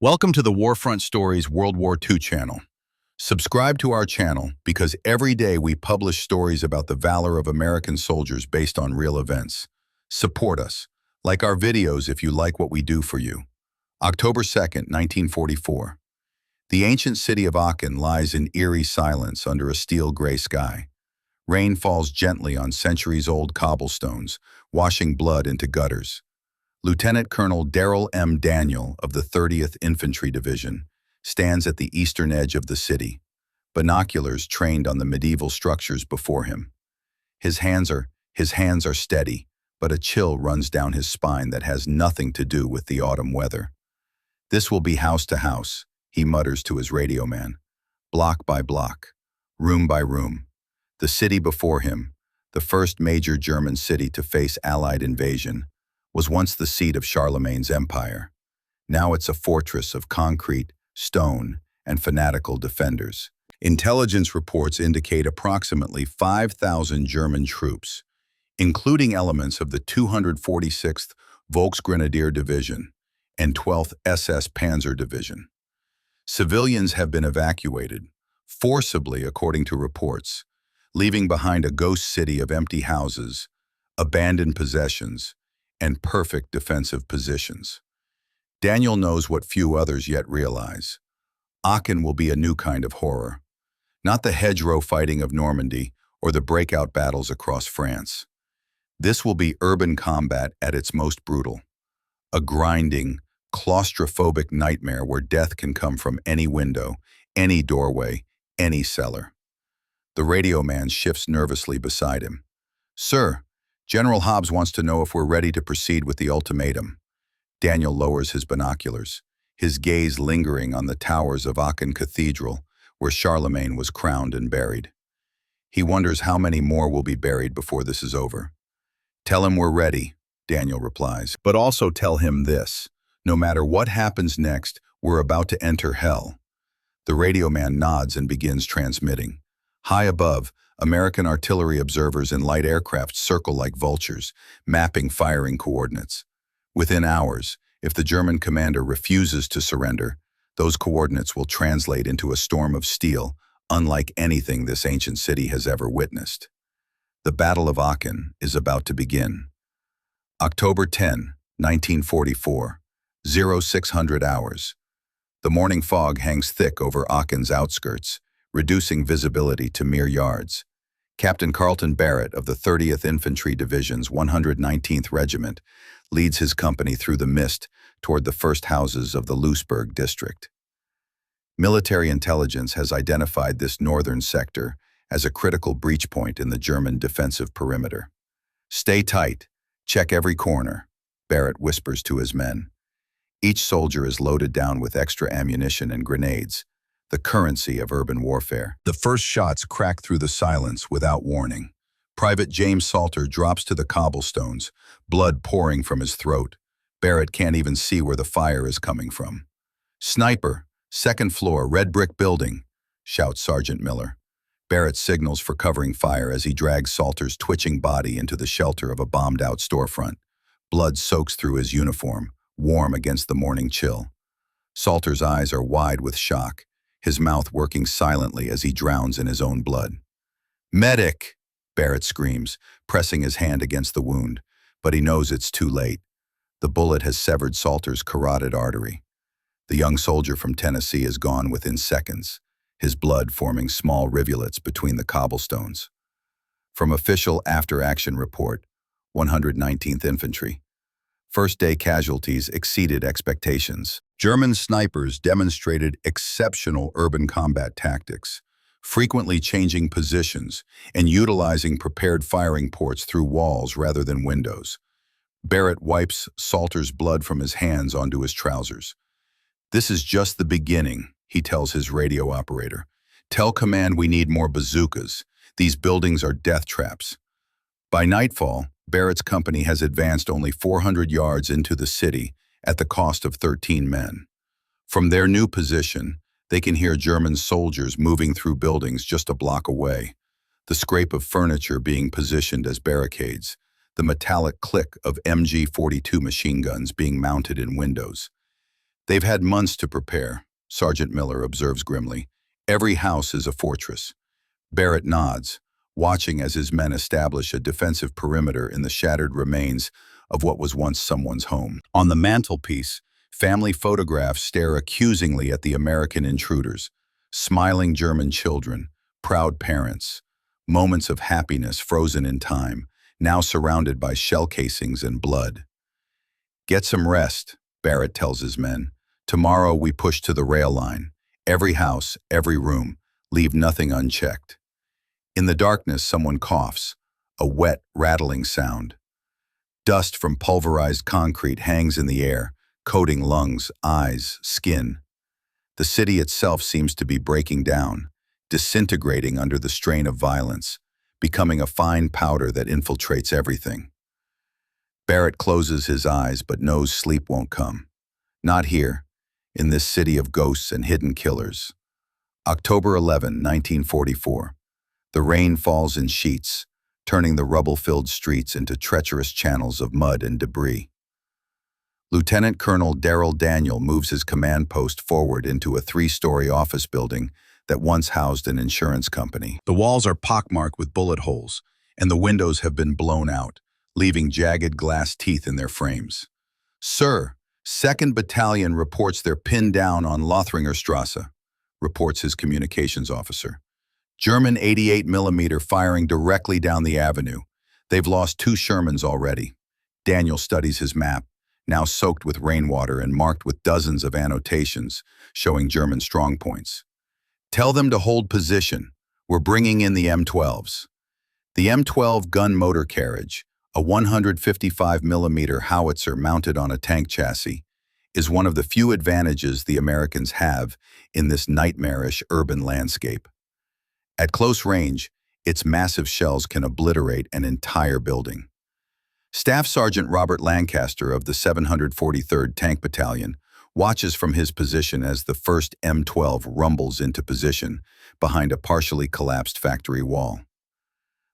Welcome to the Warfront Stories World War II channel. Subscribe to our channel because every day we publish stories about the valor of American soldiers based on real events. Support us. Like our videos if you like what we do for you. October 2nd, 1944. The ancient city of Aachen lies in eerie silence under a steel gray sky. Rain falls gently on centuries-old cobblestones, washing blood into gutters. Lieutenant Colonel Darrell M. Daniel of the 30th Infantry Division stands at the eastern edge of the city, binoculars trained on the medieval structures before him. His hands are steady, but a chill runs down his spine that has nothing to do with the autumn weather. "This will be house to house," he mutters to his radio man. Block by block, room by room. The city before him, the first major German city to face Allied invasion, was once the seat of Charlemagne's empire. Now it's a fortress of concrete, stone, and fanatical defenders. Intelligence reports indicate approximately 5,000 German troops, including elements of the 246th Volksgrenadier Division and 12th SS Panzer Division. Civilians have been evacuated, forcibly according to reports, leaving behind a ghost city of empty houses, abandoned possessions, and perfect defensive positions. Daniel knows what few others yet realize. Aachen will be a new kind of horror. Not the hedgerow fighting of Normandy or the breakout battles across France. This will be urban combat at its most brutal. A grinding, claustrophobic nightmare where death can come from any window, any doorway, any cellar. The radio man shifts nervously beside him. "Sir, General Hobbs wants to know if we're ready to proceed with the ultimatum." Daniel lowers his binoculars, his gaze lingering on the towers of Aachen Cathedral, where Charlemagne was crowned and buried. He wonders how many more will be buried before this is over. "Tell him we're ready," Daniel replies. "But also tell him this. No matter what happens next, we're about to enter hell." The radio man nods and begins transmitting. High above, American artillery observers in light aircraft circle like vultures, mapping firing coordinates. Within hours, if the German commander refuses to surrender, those coordinates will translate into a storm of steel, unlike anything this ancient city has ever witnessed. The Battle of Aachen is about to begin. October 10, 1944, 0600 hours. The morning fog hangs thick over Aachen's outskirts, reducing visibility to mere yards. Captain Carlton Barrett of the 30th Infantry Division's 119th Regiment leads his company through the mist toward the first houses of the Leusberg district. Military intelligence has identified this northern sector as a critical breach point in the German defensive perimeter. "Stay tight, check every corner," Barrett whispers to his men. Each soldier is loaded down with extra ammunition and grenades, the currency of urban warfare. The first shots crack through the silence without warning. Private James Salter drops to the cobblestones, blood pouring from his throat. Barrett can't even see where the fire is coming from. "Sniper, second floor, red brick building," shouts Sergeant Miller. Barrett signals for covering fire as he drags Salter's twitching body into the shelter of a bombed-out storefront. Blood soaks through his uniform, warm against the morning chill. Salter's eyes are wide with shock, his mouth working silently as he drowns in his own blood. "Medic!" Barrett screams, pressing his hand against the wound, but he knows it's too late. The bullet has severed Salter's carotid artery. The young soldier from Tennessee is gone within seconds, his blood forming small rivulets between the cobblestones. From official after-action report, 119th Infantry. First-day casualties exceeded expectations. German snipers demonstrated exceptional urban combat tactics, frequently changing positions and utilizing prepared firing ports through walls rather than windows. Barrett wipes Salter's blood from his hands onto his trousers. "This is just the beginning," he tells his radio operator. "Tell command we need more bazookas. These buildings are death traps." By nightfall, Barrett's company has advanced only 400 yards into the city at the cost of 13 men. From their new position, they can hear German soldiers moving through buildings just a block away, the scrape of furniture being positioned as barricades, the metallic click of MG-42 machine guns being mounted in windows. They've had months to prepare, Sergeant Miller observes grimly. Every house is a fortress. Barrett nods, watching as his men establish a defensive perimeter in the shattered remains of what was once someone's home. On the mantelpiece, family photographs stare accusingly at the American intruders. Smiling German children, proud parents, moments of happiness frozen in time, now surrounded by shell casings and blood. Get some rest, Barrett tells his men. Tomorrow we push to the rail line. Every house, every room, leave nothing unchecked. In the darkness, someone coughs, a wet, rattling sound. Dust from pulverized concrete hangs in the air, coating lungs, eyes, skin. The city itself seems to be breaking down, disintegrating under the strain of violence, becoming a fine powder that infiltrates everything. Barrett closes his eyes but knows sleep won't come. Not here, in this city of ghosts and hidden killers. October 11, 1944. The rain falls in sheets, turning the rubble-filled streets into treacherous channels of mud and debris. Lieutenant Colonel Darrell Daniel moves his command post forward into a 3-story office building that once housed an insurance company. The walls are pockmarked with bullet holes, and the windows have been blown out, leaving jagged glass teeth in their frames. "Sir, 2nd Battalion reports they're pinned down on Lothringerstrasse," reports his communications officer. "German 88mm firing directly down the avenue. They've lost 2 Shermans already." Daniel studies his map, now soaked with rainwater and marked with dozens of annotations showing German strongpoints. "Tell them to hold position. We're bringing in the M12s. The M12 gun motor carriage, a 155mm howitzer mounted on a tank chassis, is one of the few advantages the Americans have in this nightmarish urban landscape. At close range, its massive shells can obliterate an entire building." Staff Sergeant Robert Lancaster of the 743rd Tank Battalion watches from his position as the first M12 rumbles into position behind a partially collapsed factory wall.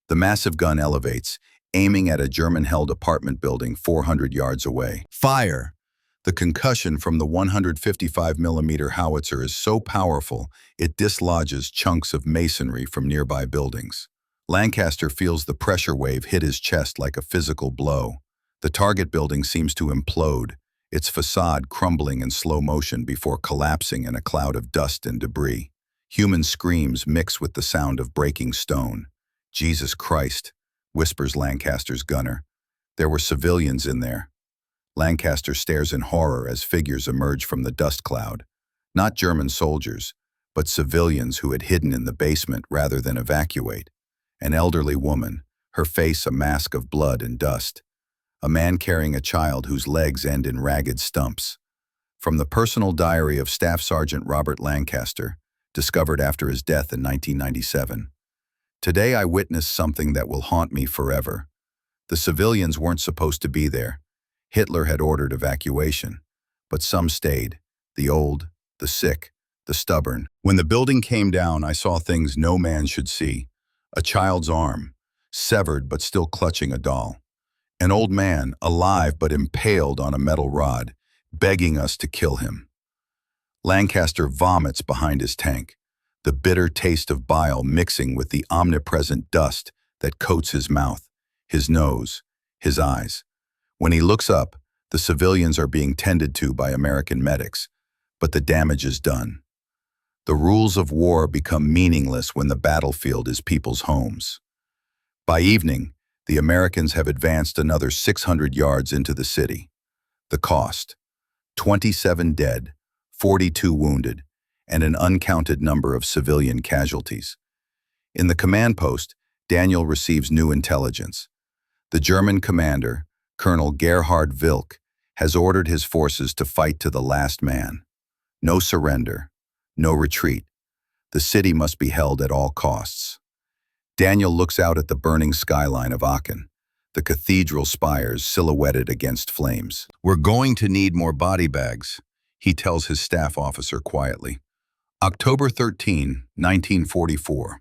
The massive gun elevates, aiming at a German-held apartment building 400 yards away. Fire! The concussion from the 155mm howitzer is so powerful it dislodges chunks of masonry from nearby buildings. Lancaster feels the pressure wave hit his chest like a physical blow. The target building seems to implode, its facade crumbling in slow motion before collapsing in a cloud of dust and debris. Human screams mix with the sound of breaking stone. "Jesus Christ," whispers Lancaster's gunner. "There were civilians in there." Lancaster stares in horror as figures emerge from the dust cloud. Not German soldiers, but civilians who had hidden in the basement rather than evacuate. An elderly woman, her face a mask of blood and dust. A man carrying a child whose legs end in ragged stumps. From the personal diary of Staff Sergeant Robert Lancaster, discovered after his death in 1997. "Today I witnessed something that will haunt me forever. The civilians weren't supposed to be there. Hitler had ordered evacuation, but some stayed, the old, the sick, the stubborn. When the building came down, I saw things no man should see. A child's arm, severed but still clutching a doll. An old man, alive but impaled on a metal rod, begging us to kill him." Lancaster vomits behind his tank, the bitter taste of bile mixing with the omnipresent dust that coats his mouth, his nose, his eyes. When he looks up, the civilians are being tended to by American medics, but the damage is done. The rules of war become meaningless when the battlefield is people's homes. By evening, the Americans have advanced another 600 yards into the city. The cost: 27 dead, 42 wounded, and an uncounted number of civilian casualties. In the command post, Daniel receives new intelligence. The German commander, Colonel Gerhard Wilk, has ordered his forces to fight to the last man. No surrender, no retreat. The city must be held at all costs. Daniel looks out at the burning skyline of Aachen, the cathedral spires silhouetted against flames. "We're going to need more body bags," he tells his staff officer quietly. October 13, 1944.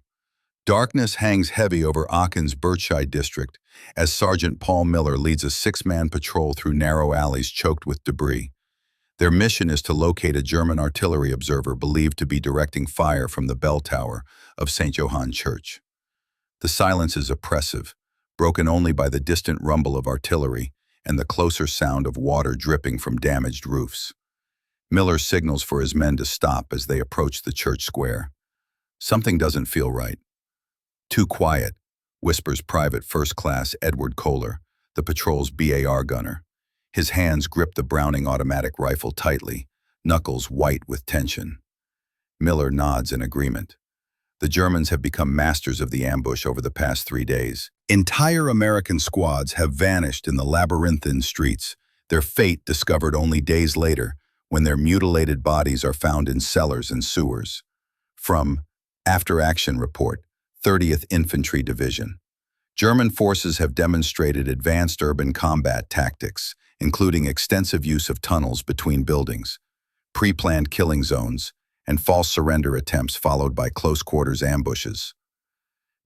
Darkness hangs heavy over Aachen's Birchside district as Sergeant Paul Miller leads a 6-man patrol through narrow alleys choked with debris. Their mission is to locate a German artillery observer believed to be directing fire from the bell tower of St. Johann Church. The silence is oppressive, broken only by the distant rumble of artillery and the closer sound of water dripping from damaged roofs. Miller signals for his men to stop as they approach the church square. Something doesn't feel right. "Too quiet," whispers Private First Class Edward Kohler, the patrol's BAR gunner. His hands grip the Browning automatic rifle tightly, knuckles white with tension. Miller nods in agreement. The Germans have become masters of the ambush over the past 3 days. Entire American squads have vanished in the labyrinthine streets, their fate discovered only days later when their mutilated bodies are found in cellars and sewers. From After Action Report, 30th Infantry Division. German forces have demonstrated advanced urban combat tactics, including extensive use of tunnels between buildings, pre-planned killing zones, and false surrender attempts followed by close-quarters ambushes.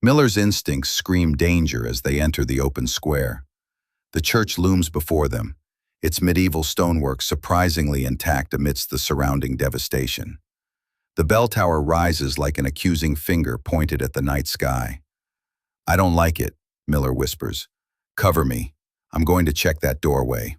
Miller's instincts scream danger as they enter the open square. The church looms before them, its medieval stonework surprisingly intact amidst the surrounding devastation. The bell tower rises like an accusing finger pointed at the night sky. "I don't like it," Miller whispers. "Cover me. I'm going to check that doorway."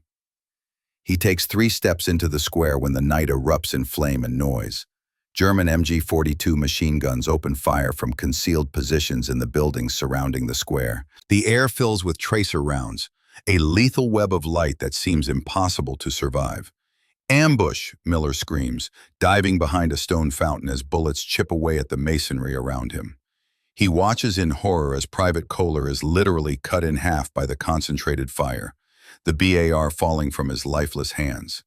He takes 3 steps into the square when the night erupts in flame and noise. German MG-42 machine guns open fire from concealed positions in the buildings surrounding the square. The air fills with tracer rounds, a lethal web of light that seems impossible to survive. "Ambush!" Miller screams, diving behind a stone fountain as bullets chip away at the masonry around him. He watches in horror as Private Kohler is literally cut in half by the concentrated fire, the BAR falling from his lifeless hands.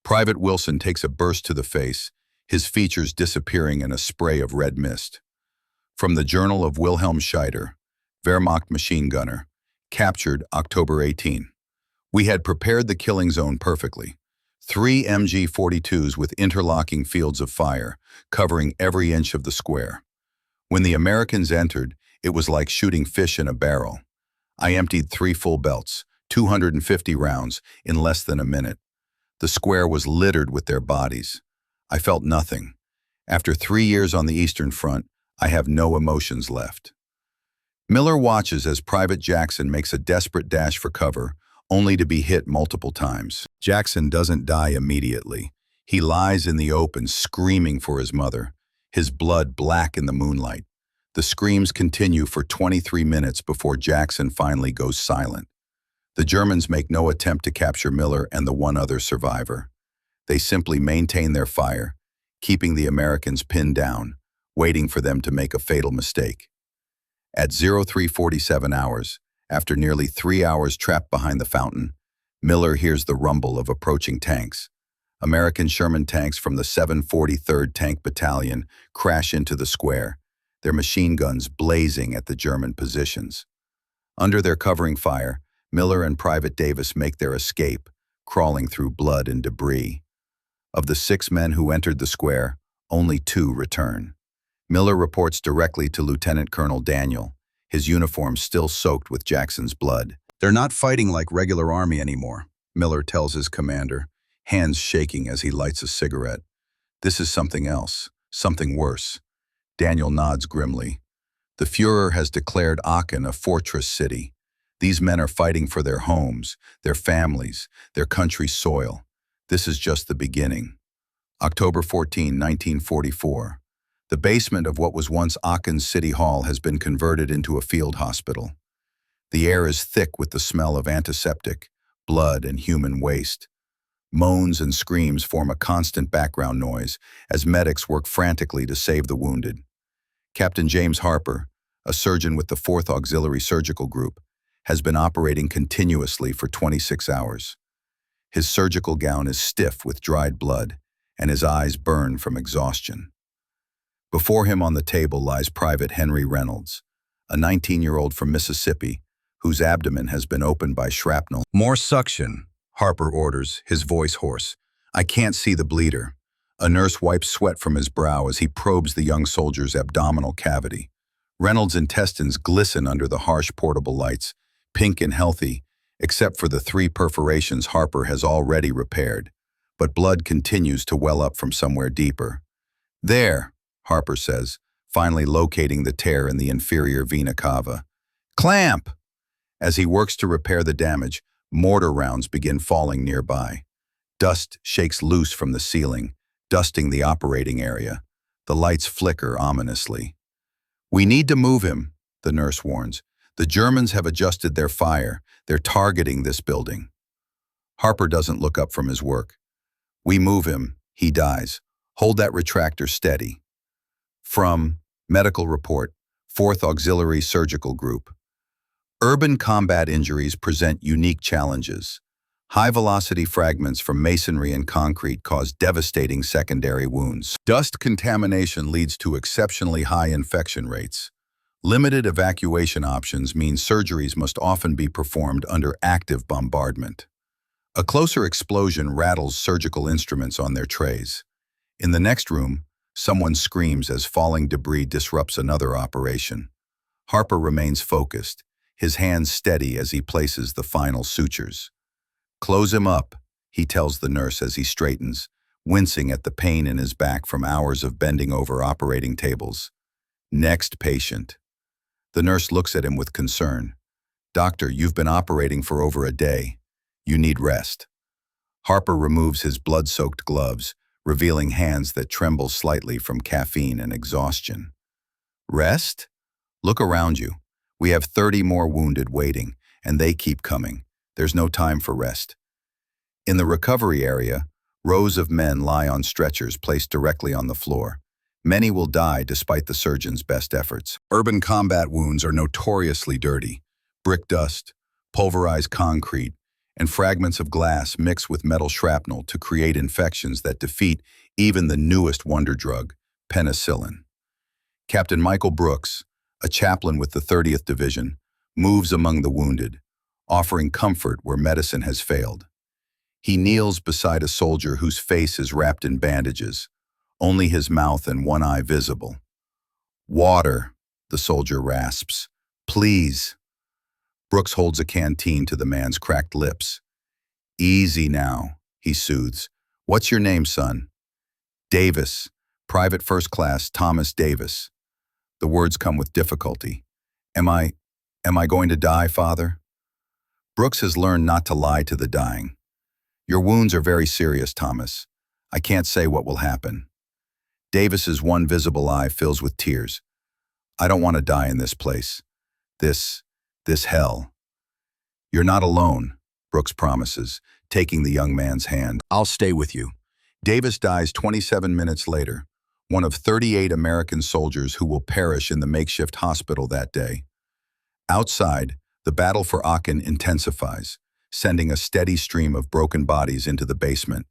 Private Wilson takes a burst to the face, his features disappearing in a spray of red mist. From the Journal of Wilhelm Scheider, Wehrmacht machine gunner, captured October 18. "We had prepared the killing zone perfectly. 3 MG-42s with interlocking fields of fire, covering every inch of the square. When the Americans entered, it was like shooting fish in a barrel. I emptied 3 full belts, 250 rounds, in less than a minute. The square was littered with their bodies. I felt nothing. After 3 years on the Eastern Front, I have no emotions left." Miller watches as Private Jackson makes a desperate dash for cover, only to be hit multiple times. Jackson doesn't die immediately. He lies in the open, screaming for his mother, his blood black in the moonlight. The screams continue for 23 minutes before Jackson finally goes silent. The Germans make no attempt to capture Miller and the one other survivor. They simply maintain their fire, keeping the Americans pinned down, waiting for them to make a fatal mistake. At 03:47 hours, after nearly 3 hours trapped behind the fountain, Miller hears the rumble of approaching tanks. American Sherman tanks from the 743rd Tank Battalion crash into the square, their machine guns blazing at the German positions. Under their covering fire, Miller and Private Davis make their escape, crawling through blood and debris. Of the 6 men who entered the square, only 2 return. Miller reports directly to Lieutenant Colonel Daniel, his uniform still soaked with Jackson's blood. "They're not fighting like regular army anymore," Miller tells his commander, hands shaking as he lights a cigarette. "This is something else, something worse." Daniel nods grimly. "The Führer has declared Aachen a fortress city. These men are fighting for their homes, their families, their country's soil. This is just the beginning." October 14, 1944. The basement of what was once Aachen City Hall has been converted into a field hospital. The air is thick with the smell of antiseptic, blood, and human waste. Moans and screams form a constant background noise as medics work frantically to save the wounded. Captain James Harper, a surgeon with the 4th Auxiliary Surgical Group, has been operating continuously for 26 hours. His surgical gown is stiff with dried blood, and his eyes burn from exhaustion. Before him on the table lies Private Henry Reynolds, a 19-year-old from Mississippi, whose abdomen has been opened by shrapnel. "More suction," Harper orders, his voice hoarse. "I can't see the bleeder." A nurse wipes sweat from his brow as he probes the young soldier's abdominal cavity. Reynolds' intestines glisten under the harsh portable lights, pink and healthy, except for the 3 perforations Harper has already repaired. but blood continues to well up from somewhere deeper. There, Harper says, finally locating the tear in the inferior vena cava. Clamp! As he works to repair the damage, mortar rounds begin falling nearby. Dust shakes loose from the ceiling, dusting the operating area. The lights flicker ominously. "We need to move him," the nurse warns. "The Germans have adjusted their fire. They're targeting this building." Harper doesn't look up from his work. "We move him, he dies. Hold that retractor steady." From Medical Report, 4th Auxiliary Surgical Group. Urban combat injuries present unique challenges. High-velocity fragments from masonry and concrete cause devastating secondary wounds. Dust contamination leads to exceptionally high infection rates. Limited evacuation options mean surgeries must often be performed under active bombardment. A closer explosion rattles surgical instruments on their trays. In the next room, someone screams as falling debris disrupts another operation. Harper remains focused, his hands steady as he places the final sutures. "Close him up," he tells the nurse as he straightens, wincing at the pain in his back from hours of bending over operating tables. "Next patient." The nurse looks at him with concern. "Doctor, you've been operating for over a day. You need rest." Harper removes his blood-soaked gloves, revealing hands that tremble slightly from caffeine and exhaustion. "Rest? Look around you. We have 30 more wounded waiting, and they keep coming. There's no time for rest." In the recovery area, rows of men lie on stretchers placed directly on the floor. Many will die despite the surgeon's best efforts. Urban combat wounds are notoriously dirty. Brick dust, pulverized concrete, and fragments of glass mix with metal shrapnel to create infections that defeat even the newest wonder drug, penicillin. Captain Michael Brooks, a chaplain with the 30th Division, moves among the wounded, offering comfort where medicine has failed. He kneels beside a soldier whose face is wrapped in bandages, only his mouth and one eye visible. "Water," the soldier rasps. "Please." Brooks holds a canteen to the man's cracked lips. "Easy now," he soothes. "What's your name, son?" "Davis, Private First Class Thomas Davis." The words come with difficulty. Am I going to die, Father?" Brooks has learned not to lie to the dying. "Your wounds are very serious, Thomas. I can't say what will happen." Davis's one visible eye fills with tears. "I don't want to die in this place. This hell." "You're not alone," Brooks promises, taking the young man's hand. "I'll stay with you." Davis dies 27 minutes later, one of 38 American soldiers who will perish in the makeshift hospital that day. Outside, the battle for Aachen intensifies, sending a steady stream of broken bodies into the basement.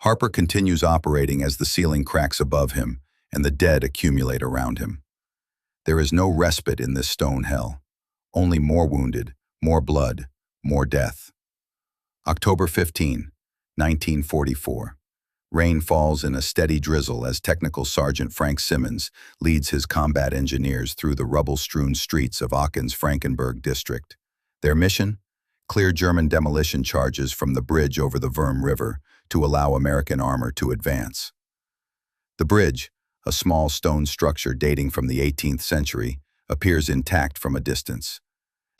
Harper continues operating as the ceiling cracks above him and the dead accumulate around him. There is no respite in this stone hell. Only more wounded, more blood, more death. October 15, 1944. Rain falls in a steady drizzle as Technical Sergeant Frank Simmons leads his combat engineers through the rubble-strewn streets of Aachen's Frankenberg district. Their mission? Clear German demolition charges from the bridge over the Würm River to allow American armor to advance. The bridge, a small stone structure dating from the 18th century, appears intact from a distance.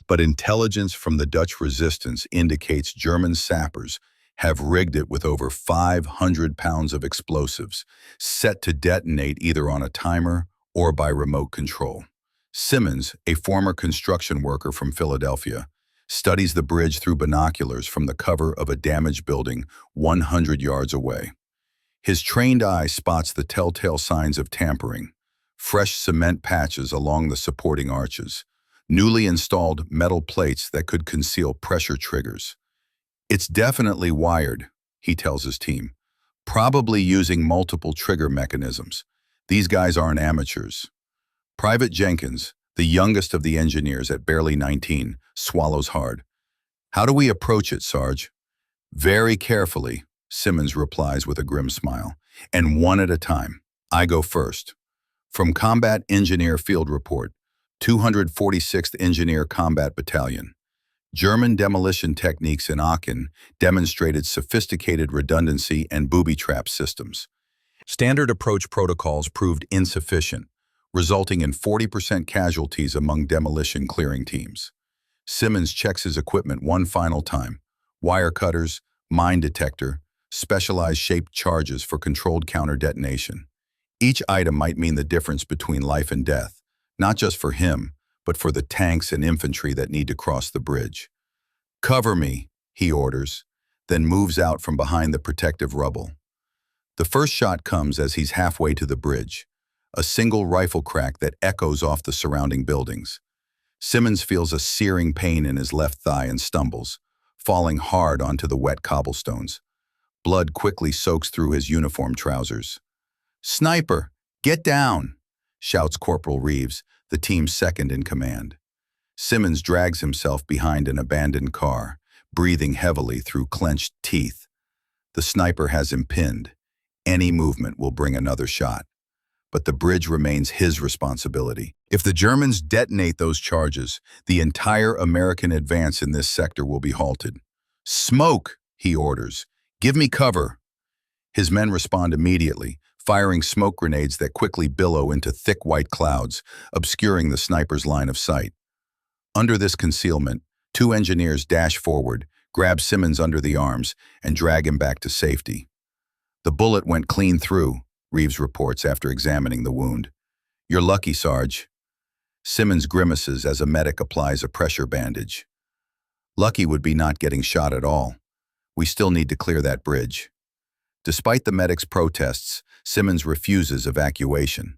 But intelligence from the Dutch resistance indicates German sappers have rigged it with over 500 pounds of explosives, set to detonate either on a timer or by remote control. Simmons, a former construction worker from Philadelphia, studies the bridge through binoculars from the cover of a damaged building 100 yards away. His trained eye spots the telltale signs of tampering: fresh cement patches along the supporting arches, newly installed metal plates that could conceal pressure triggers. "It's definitely wired," he tells his team, "probably using multiple trigger mechanisms. These guys aren't amateurs." Private Jenkins, the youngest of the engineers at barely 19, swallows hard. "How do we approach it, Sarge?" "Very carefully," Simmons replies with a grim smile, "and one at a time. I go first." From Combat Engineer Field Report, 246th Engineer Combat Battalion. German demolition techniques in Aachen demonstrated sophisticated redundancy and booby-trap systems. Standard approach protocols proved insufficient, resulting in 40% casualties among demolition clearing teams. Simmons checks his equipment one final time: wire cutters, mine detector, specialized shaped charges for controlled counter-detonation. Each item might mean the difference between life and death, not just for him, but for the tanks and infantry that need to cross the bridge. "Cover me," he orders, then moves out from behind the protective rubble. The first shot comes as he's halfway to the bridge, a single rifle crack that echoes off the surrounding buildings. Simmons feels a searing pain in his left thigh and stumbles, falling hard onto the wet cobblestones. Blood quickly soaks through his uniform trousers. "Sniper, get down!" shouts Corporal Reeves, the team's second in command. Simmons drags himself behind an abandoned car, breathing heavily through clenched teeth. The sniper has him pinned. Any movement will bring another shot. But the bridge remains his responsibility. If the Germans detonate those charges, the entire American advance in this sector will be halted. "Smoke," he orders. "Give me cover." His men respond immediately, firing smoke grenades that quickly billow into thick white clouds, obscuring the sniper's line of sight. Under this concealment, two engineers dash forward, grab Simmons under the arms, and drag him back to safety. "The bullet went clean through," Reeves reports after examining the wound. "You're lucky, Sarge." Simmons grimaces as a medic applies a pressure bandage. "Lucky would be not getting shot at all. We still need to clear that bridge." Despite the medic's protests, Simmons refuses evacuation.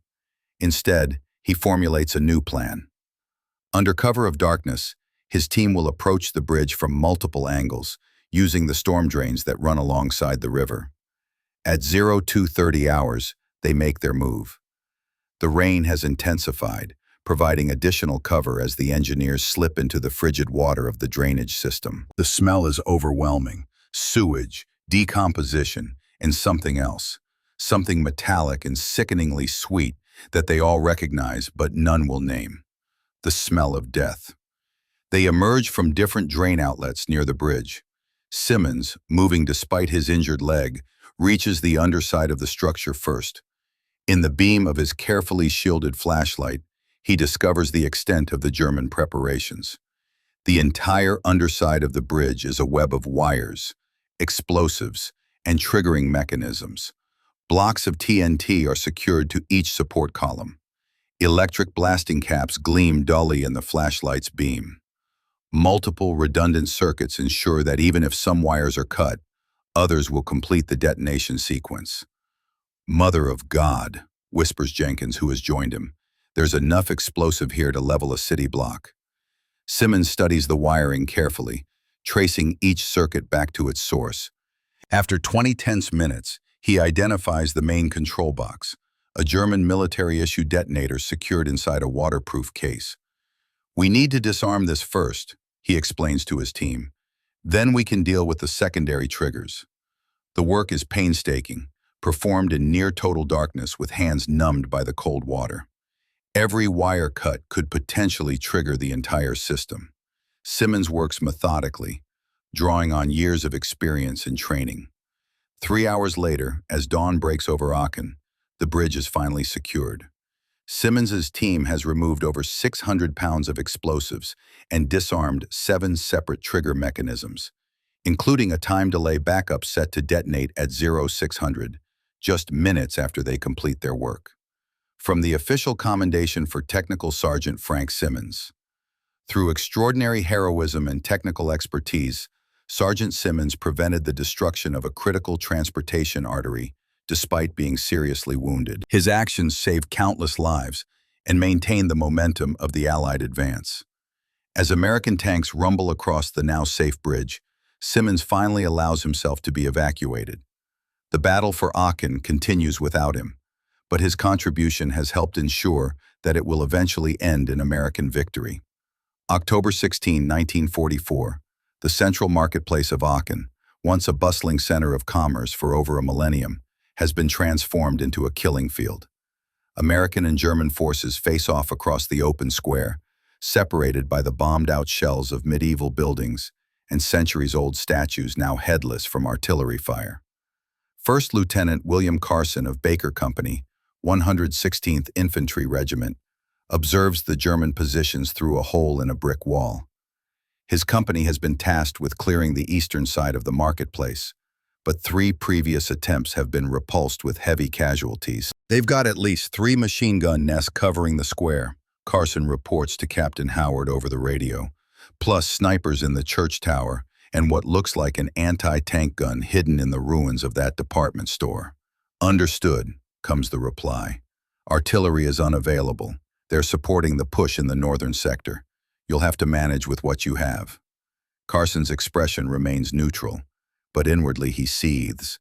Instead, he formulates a new plan. Under cover of darkness, his team will approach the bridge from multiple angles, using the storm drains that run alongside the river. At 02:30 hours, they make their move. The rain has intensified, providing additional cover as the engineers slip into the frigid water of the drainage system. The smell is overwhelming: sewage, decomposition, and something else. Something metallic and sickeningly sweet that they all recognize but none will name. The smell of death. They emerge from different drain outlets near the bridge. Simmons, moving despite his injured leg, reaches the underside of the structure first. In the beam of his carefully shielded flashlight, he discovers the extent of the German preparations. The entire underside of the bridge is a web of wires, explosives, and triggering mechanisms. Blocks of TNT are secured to each support column. Electric blasting caps gleam dully in the flashlight's beam. Multiple redundant circuits ensure that even if some wires are cut, others will complete the detonation sequence. "Mother of God," whispers Jenkins, who has joined him. "There's enough explosive here to level a city block." Simmons studies the wiring carefully, tracing each circuit back to its source. After 20 tense minutes, he identifies the main control box, a German military-issue detonator secured inside a waterproof case. "We need to disarm this first," he explains to his team. "Then we can deal with the secondary triggers." The work is painstaking, performed in near-total darkness with hands numbed by the cold water. Every wire cut could potentially trigger the entire system. Simmons works methodically, drawing on years of experience and training. 3 hours later, as dawn breaks over Aachen, the bridge is finally secured. Simmons's team has removed over 600 pounds of explosives and disarmed 7 separate trigger mechanisms, including a time delay backup set to detonate at 0600, just minutes after they complete their work. From the official commendation for Technical Sergeant Frank Simmons. Through extraordinary heroism and technical expertise, Sergeant Simmons prevented the destruction of a critical transportation artery despite being seriously wounded. His actions saved countless lives and maintained the momentum of the Allied advance. As American tanks rumble across the now safe bridge, Simmons finally allows himself to be evacuated. The battle for Aachen continues without him, but his contribution has helped ensure that it will eventually end in American victory. October 16, 1944, the central marketplace of Aachen, once a bustling center of commerce for over a millennium, has been transformed into a killing field. American and German forces face off across the open square, separated by the bombed-out shells of medieval buildings and centuries-old statues now headless from artillery fire. First Lieutenant William Carson of Baker Company, 116th Infantry Regiment, observes the German positions through a hole in a brick wall. His company has been tasked with clearing the eastern side of the marketplace, but 3 previous attempts have been repulsed with heavy casualties. They've got at least 3 machine gun nests covering the square, Carson reports to Captain Howard over the radio, plus snipers in the church tower and what looks like an anti-tank gun hidden in the ruins of that department store. Understood, comes the reply. Artillery is unavailable. They're supporting the push in the northern sector. You'll have to manage with what you have. Carson's expression remains neutral, but inwardly he seethes.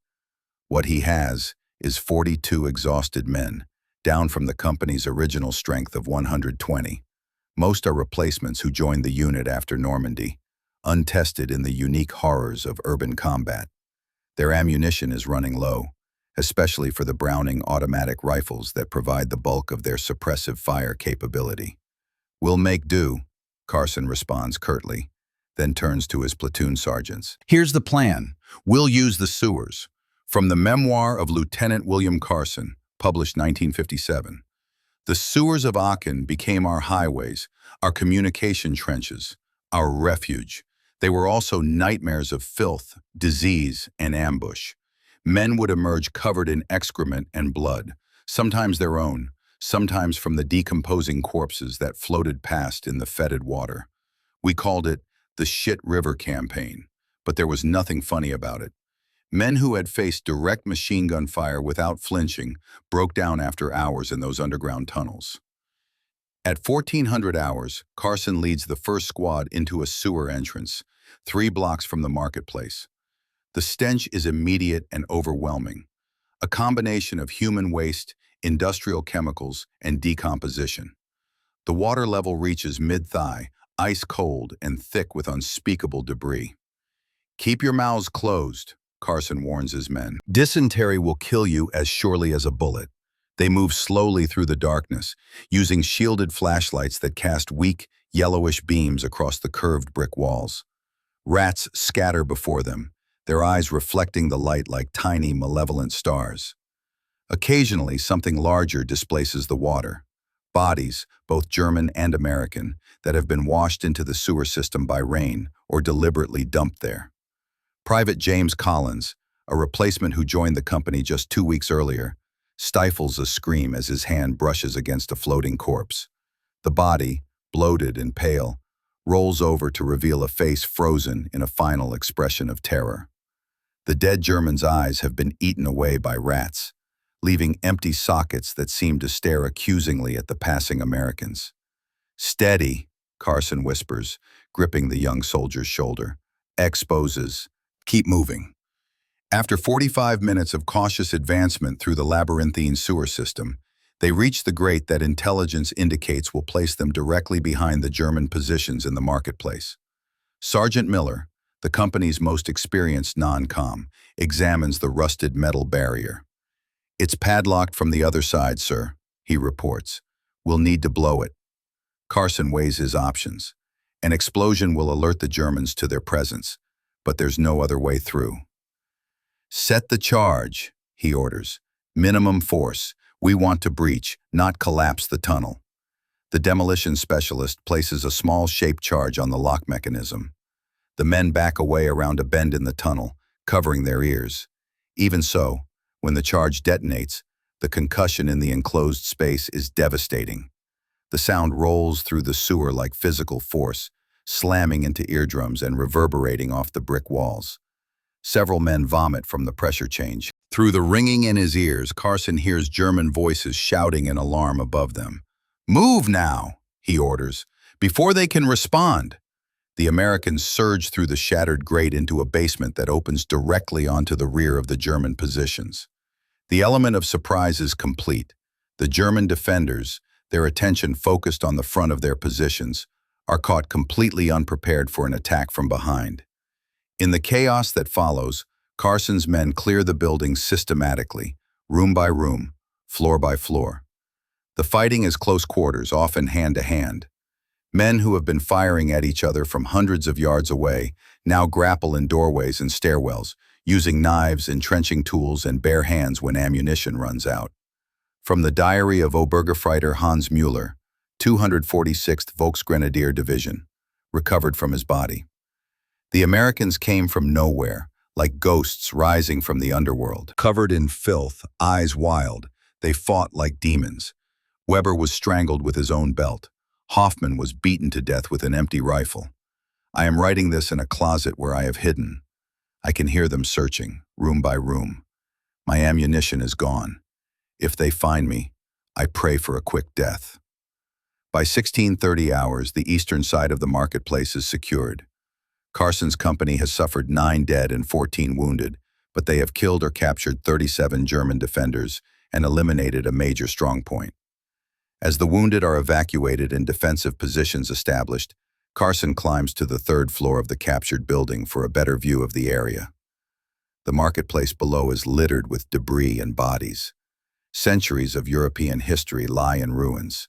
What he has is 42 exhausted men, down from the company's original strength of 120. Most are replacements who joined the unit after Normandy, untested in the unique horrors of urban combat. Their ammunition is running low, especially for the Browning automatic rifles that provide the bulk of their suppressive fire capability. "We'll make do," Carson responds curtly, then turns to his platoon sergeants. "Here's the plan. We'll use the sewers." From the memoir of Lieutenant William Carson, published 1957. "The sewers of Aachen became our highways, our communication trenches, our refuge. They were also nightmares of filth, disease, and ambush. Men would emerge covered in excrement and blood, sometimes their own, sometimes from the decomposing corpses that floated past in the fetid water. We called it the Shit River Campaign, but there was nothing funny about it. Men who had faced direct machine gun fire without flinching broke down after hours in those underground tunnels." At 1400 hours, Carson leads the first squad into a sewer entrance, 3 blocks from the marketplace. The stench is immediate and overwhelming, a combination of human waste, industrial chemicals, and decomposition. The water level reaches mid-thigh, ice cold and thick with unspeakable debris. "Keep your mouths closed," Carson warns his men. "Dysentery will kill you as surely as a bullet." They move slowly through the darkness, using shielded flashlights that cast weak, yellowish beams across the curved brick walls. Rats scatter before them, their eyes reflecting the light like tiny, malevolent stars. Occasionally, something larger displaces the water. Bodies, both German and American, that have been washed into the sewer system by rain or deliberately dumped there. Private James Collins, a replacement who joined the company just 2 weeks earlier, stifles a scream as his hand brushes against a floating corpse. The body, bloated and pale, rolls over to reveal a face frozen in a final expression of terror. The dead German's eyes have been eaten away by rats, leaving empty sockets that seem to stare accusingly at the passing Americans. "Steady," Carson whispers, gripping the young soldier's shoulder. "Exposes. Keep moving." After 45 minutes of cautious advancement through the labyrinthine sewer system, they reach the grate that intelligence indicates will place them directly behind the German positions in the marketplace. Sergeant Miller, the company's most experienced non-com, examines the rusted metal barrier. "It's padlocked from the other side, sir," he reports. "We'll need to blow it." Carson weighs his options. An explosion will alert the Germans to their presence, but there's no other way through. "Set the charge," he orders. "Minimum force. We want to breach, not collapse the tunnel." The demolition specialist places a small shape charge on the lock mechanism. The men back away around a bend in the tunnel, covering their ears. Even so, when the charge detonates, the concussion in the enclosed space is devastating. The sound rolls through the sewer like physical force, slamming into eardrums and reverberating off the brick walls. Several men vomit from the pressure change. Through the ringing in his ears, Carson hears German voices shouting in alarm above them. "Move now," he orders, "before they can respond." The Americans surge through the shattered grate into a basement that opens directly onto the rear of the German positions. The element of surprise is complete. The German defenders, their attention focused on the front of their positions, are caught completely unprepared for an attack from behind. In the chaos that follows, Carson's men clear the building systematically, room by room, floor by floor. The fighting is close quarters, often hand-to-hand. Men who have been firing at each other from hundreds of yards away now grapple in doorways and stairwells, using knives, entrenching tools, and bare hands when ammunition runs out. From the diary of Obergefreiter Hans Müller, 246th Volksgrenadier Division, recovered from his body. The Americans came from nowhere, like ghosts rising from the underworld. Covered in filth, eyes wild, they fought like demons. Weber was strangled with his own belt. Hoffman was beaten to death with an empty rifle. I am writing this in a closet where I have hidden. I can hear them searching, room by room. My ammunition is gone. If they find me, I pray for a quick death. By 16:30 hours, the eastern side of the marketplace is secured. Carson's company has suffered 9 dead and 14 wounded, but they have killed or captured 37 German defenders and eliminated a major strongpoint. As the wounded are evacuated and defensive positions established, Carson climbs to the 3rd floor of the captured building for a better view of the area. The marketplace below is littered with debris and bodies. Centuries of European history lie in ruins.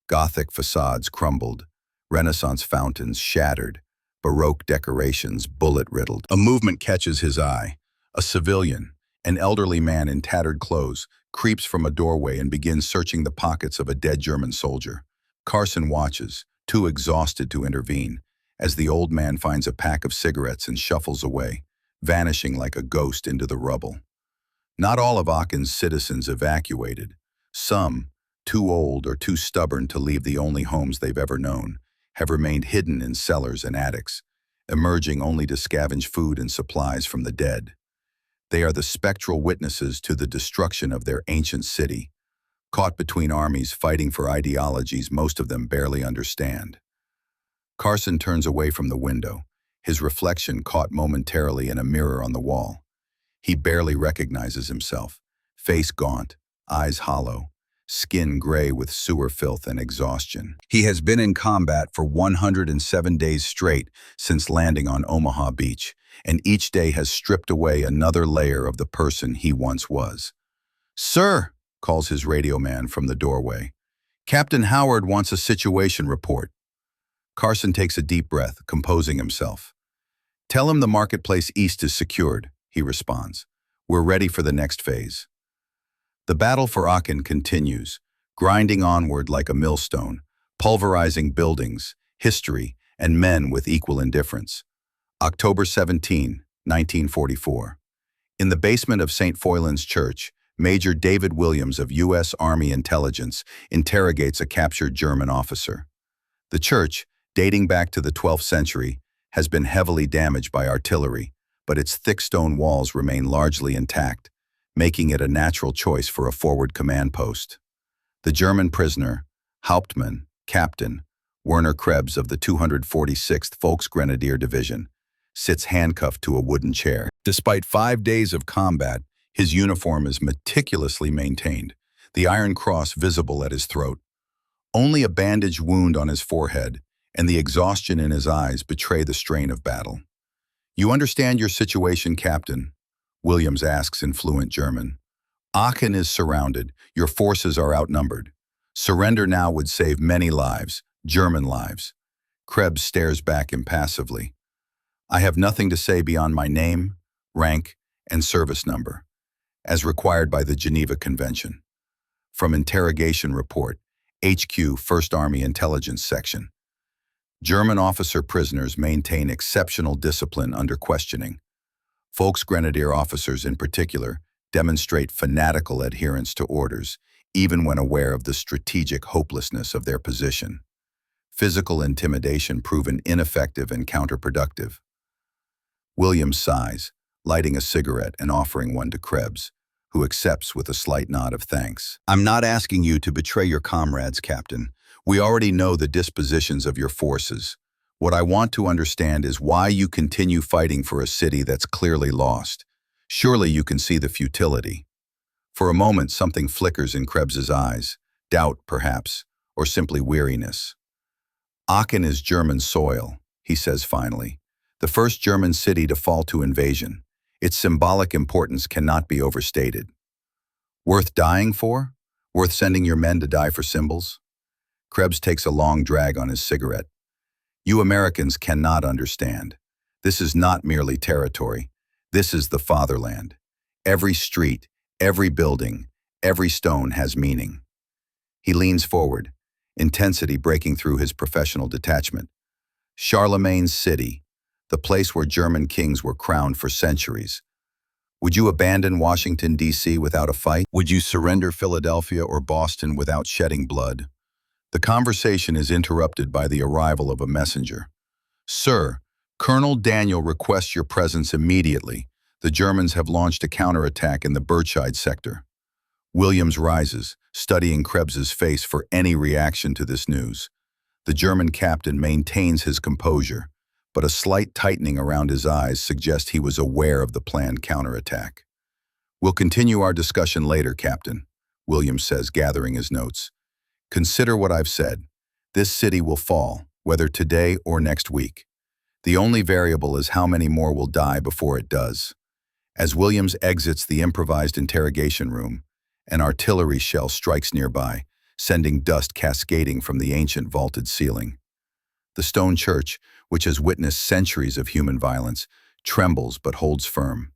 Gothic facades crumbled, Renaissance fountains shattered, Baroque decorations bullet-riddled. A movement catches his eye. A civilian, an elderly man in tattered clothes, creeps from a doorway and begins searching the pockets of a dead German soldier. Carson watches, too exhausted to intervene, as the old man finds a pack of cigarettes and shuffles away, vanishing like a ghost into the rubble. Not all of Aachen's citizens evacuated. Some, too old or too stubborn to leave the only homes they've ever known, have remained hidden in cellars and attics, emerging only to scavenge food and supplies from the dead. They are the spectral witnesses to the destruction of their ancient city, caught between armies fighting for ideologies most of them barely understand. Carson turns away from the window, his reflection caught momentarily in a mirror on the wall. He barely recognizes himself, face gaunt, eyes hollow, skin gray with sewer filth and exhaustion. He has been in combat for 107 days straight since landing on Omaha Beach, and each day has stripped away another layer of the person he once was. "Sir," calls his radio man from the doorway. "Captain Howard wants a situation report." Carson takes a deep breath, composing himself. "Tell him the marketplace east is secured," he responds. "We're ready for the next phase." The battle for Aachen continues, grinding onward like a millstone, pulverizing buildings, history, and men with equal indifference. October 17, 1944. In the basement of St. Foyland's Church, Major David Williams of U.S. Army Intelligence interrogates a captured German officer. The church, dating back to the 12th century, has been heavily damaged by artillery, but its thick stone walls remain largely intact, making it a natural choice for a forward command post. The German prisoner, Hauptmann, Captain, Werner Krebs of the 246th Volksgrenadier Division, sits handcuffed to a wooden chair. Despite 5 days of combat, his uniform is meticulously maintained, the Iron Cross visible at his throat. Only a bandaged wound on his forehead and the exhaustion in his eyes betray the strain of battle. "You understand your situation, Captain?" Williams asks in fluent German. "Aachen is surrounded. Your forces are outnumbered. Surrender now would save many lives, German lives." Krebs stares back impassively. "I have nothing to say beyond my name, rank, and service number, as required by the Geneva Convention." From Interrogation Report, HQ 1st Army Intelligence Section. German officer prisoners maintain exceptional discipline under questioning. Volksgrenadier officers in particular demonstrate fanatical adherence to orders, even when aware of the strategic hopelessness of their position. Physical intimidation proven ineffective and counterproductive. Williams sighs, lighting a cigarette and offering one to Krebs, who accepts with a slight nod of thanks. "I'm not asking you to betray your comrades, Captain. We already know the dispositions of your forces. What I want to understand is why you continue fighting for a city that's clearly lost. Surely you can see the futility." For a moment, something flickers in Krebs's eyes, doubt perhaps, or simply weariness. "Aachen is German soil," he says finally, "the first German city to fall to invasion. Its symbolic importance cannot be overstated." "Worth dying for? Worth sending your men to die for symbols?" Krebs takes a long drag on his cigarette. You Americans cannot understand. This is not merely territory. This is the fatherland. Every street, every building, every stone has meaning. He leans forward, intensity breaking through his professional detachment. Charlemagne's city, the place where German kings were crowned for centuries. Would you abandon Washington, D.C. without a fight? Would you surrender Philadelphia or Boston without shedding blood? The conversation is interrupted by the arrival of a messenger. Sir, Colonel Daniel requests your presence immediately. The Germans have launched a counterattack in the Burchide sector. Williams rises, studying Krebs's face for any reaction to this news. The German captain maintains his composure, but a slight tightening around his eyes suggests he was aware of the planned counterattack. We'll continue our discussion later, Captain, Williams says, gathering his notes. Consider what I've said. This city will fall, whether today or next week. The only variable is how many more will die before it does. As Williams exits the improvised interrogation room, an artillery shell strikes nearby, sending dust cascading from the ancient vaulted ceiling. The stone church, which has witnessed centuries of human violence, trembles but holds firm.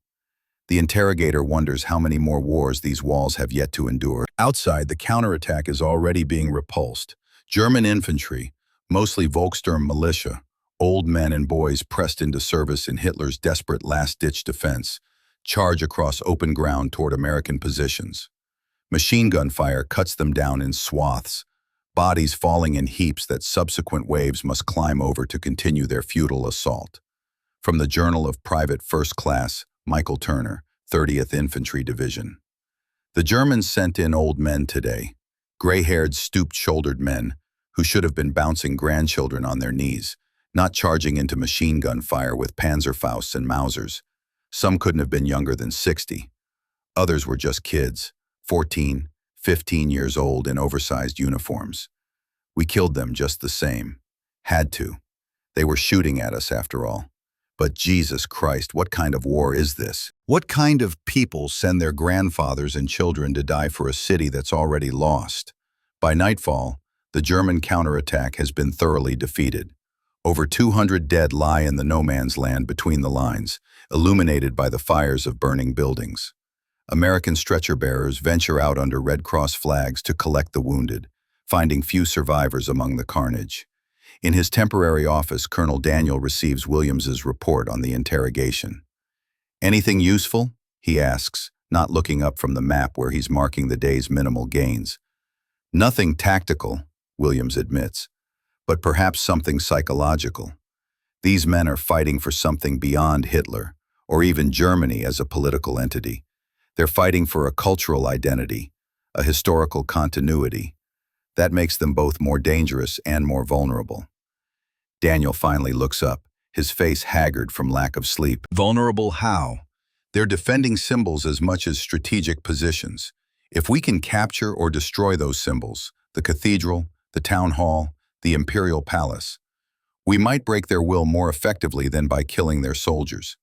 The interrogator wonders how many more wars these walls have yet to endure. Outside, the counterattack is already being repulsed. German infantry, mostly Volkssturm militia, old men and boys pressed into service in Hitler's desperate last-ditch defense, charge across open ground toward American positions. Machine gun fire cuts them down in swaths, bodies falling in heaps that subsequent waves must climb over to continue their futile assault. From the Journal of Private First Class, Michael Turner, 30th Infantry Division. The Germans sent in old men today, gray-haired, stooped-shouldered men who should have been bouncing grandchildren on their knees, not charging into machine gun fire with Panzerfausts and Mausers. Some couldn't have been younger than 60. Others were just kids, 14, 15 years old in oversized uniforms. We killed them just the same. Had to. They were shooting at us after all. But Jesus Christ, what kind of war is this? What kind of people send their grandfathers and children to die for a city that's already lost? By nightfall, the German counterattack has been thoroughly defeated. Over 200 dead lie in the no-man's land between the lines, illuminated by the fires of burning buildings. American stretcher-bearers venture out under Red Cross flags to collect the wounded, finding few survivors among the carnage. In his temporary office, Colonel Daniel receives Williams's report on the interrogation. "Anything useful?" he asks, not looking up from the map where he's marking the day's minimal gains. "Nothing tactical," Williams admits, "but perhaps something psychological. These men are fighting for something beyond Hitler, or even Germany as a political entity. They're fighting for a cultural identity, a historical continuity. That makes them both more dangerous and more vulnerable." Daniel finally looks up, his face haggard from lack of sleep. Vulnerable how? They're defending symbols as much as strategic positions. If we can capture or destroy those symbols, the cathedral, the town hall, the imperial palace, we might break their will more effectively than by killing their soldiers.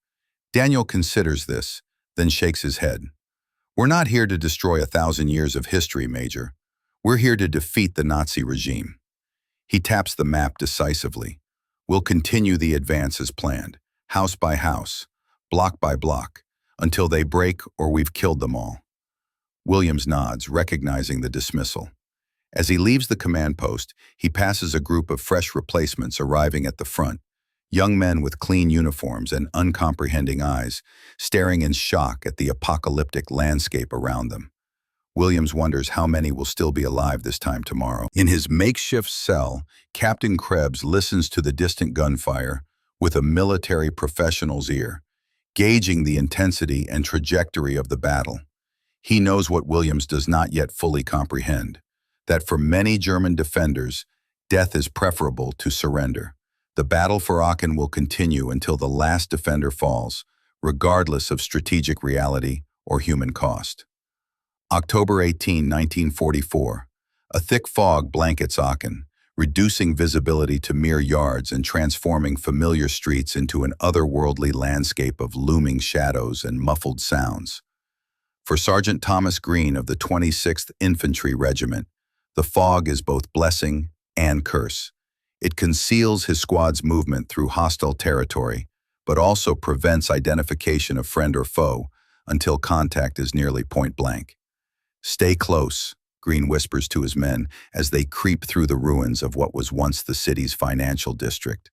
Daniel considers this, then shakes his head. "We're not here to destroy 1,000 years of history, Major. We're here to defeat the Nazi regime." He taps the map decisively. "We'll continue the advance as planned, house by house, block by block, until they break or we've killed them all." Williams nods, recognizing the dismissal. As he leaves the command post, he passes a group of fresh replacements arriving at the front, young men with clean uniforms and uncomprehending eyes, staring in shock at the apocalyptic landscape around them. Williams wonders how many will still be alive this time tomorrow. In his makeshift cell, Captain Krebs listens to the distant gunfire with a military professional's ear, gauging the intensity and trajectory of the battle. He knows what Williams does not yet fully comprehend, that for many German defenders, death is preferable to surrender. The battle for Aachen will continue until the last defender falls, regardless of strategic reality or human cost. October 18, 1944. A thick fog blankets Aachen, reducing visibility to mere yards and transforming familiar streets into an otherworldly landscape of looming shadows and muffled sounds. For Sergeant Thomas Green of the 26th Infantry Regiment, the fog is both blessing and curse. It conceals his squad's movement through hostile territory, but also prevents identification of friend or foe until contact is nearly point blank. "Stay close," Green whispers to his men as they creep through the ruins of what was once the city's financial district.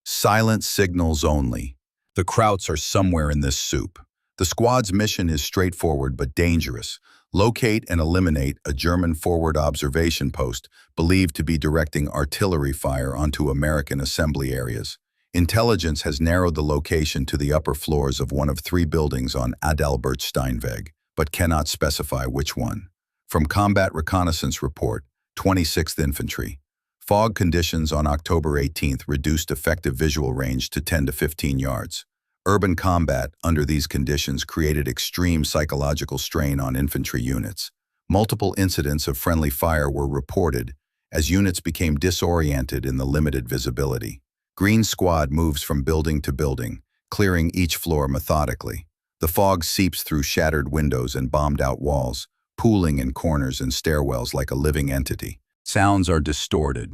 Silent signals only. The Krauts are somewhere in this soup. The squad's mission is straightforward but dangerous. Locate and eliminate a German forward observation post believed to be directing artillery fire onto American assembly areas. Intelligence has narrowed the location to the upper floors of one of 3 buildings on Adalbertsteinweg, but cannot specify which one. From Combat Reconnaissance Report, 26th Infantry. Fog conditions on October 18th reduced effective visual range to 10 to 15 yards. Urban combat under these conditions created extreme psychological strain on infantry units. Multiple incidents of friendly fire were reported as units became disoriented in the limited visibility. Green's squad moves from building to building, clearing each floor methodically. The fog seeps through shattered windows and bombed-out walls, pooling in corners and stairwells like a living entity. Sounds are distorted.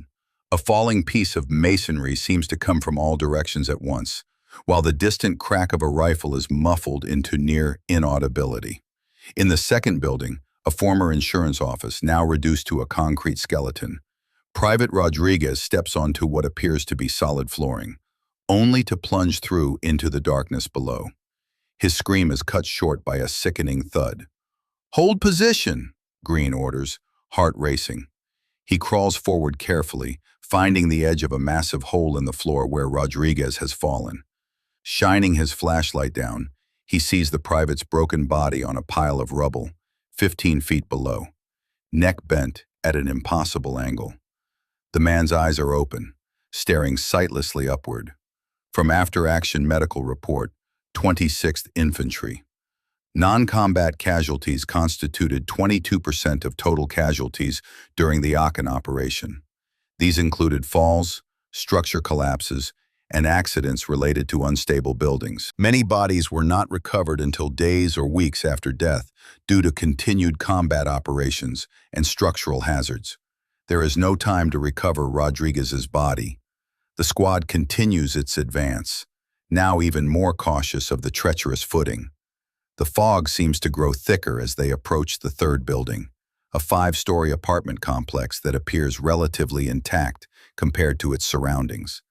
A falling piece of masonry seems to come from all directions at once, while the distant crack of a rifle is muffled into near inaudibility. In the second building, a former insurance office, now reduced to a concrete skeleton, Private Rodriguez steps onto what appears to be solid flooring, only to plunge through into the darkness below. His scream is cut short by a sickening thud. "Hold position," Green orders, heart racing. He crawls forward carefully, finding the edge of a massive hole in the floor where Rodriguez has fallen. Shining his flashlight down, he sees the private's broken body on a pile of rubble, 15 feet below, neck bent at an impossible angle. The man's eyes are open, staring sightlessly upward. From After-Action Medical Report, 26th Infantry. Non-combat casualties constituted 22% of total casualties during the Aachen operation. These included falls, structure collapses, and accidents related to unstable buildings. Many bodies were not recovered until days or weeks after death due to continued combat operations and structural hazards. There is no time to recover Rodriguez's body. The squad continues its advance, now even more cautious of the treacherous footing. The fog seems to grow thicker as they approach the third building, a 5-story apartment complex that appears relatively intact compared to its surroundings.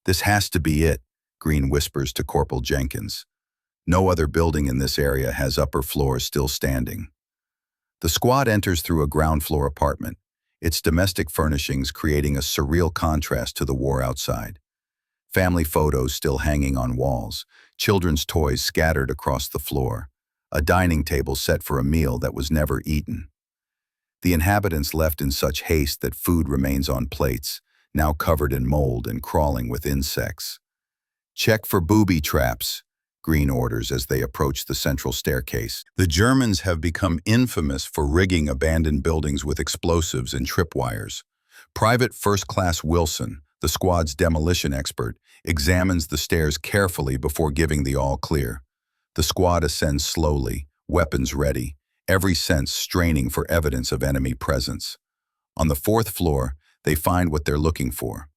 "This has to be it," Green whispers to Corporal Jenkins. "No other building in this area has upper floors still standing." The squad enters through a ground-floor apartment, its domestic furnishings creating a surreal contrast to the war outside. Family photos still hanging on walls, children's toys scattered across the floor, a dining table set for a meal that was never eaten. The inhabitants left in such haste that food remains on plates, now covered in mold and crawling with insects. "Check for booby traps," Green orders as they approach the central staircase. The Germans have become infamous for rigging abandoned buildings with explosives and tripwires. Private First Class Wilson, the squad's demolition expert, examines the stairs carefully before giving the all-clear. The squad ascends slowly, weapons ready, every sense straining for evidence of enemy presence. On the 4th floor, they find what they're looking for.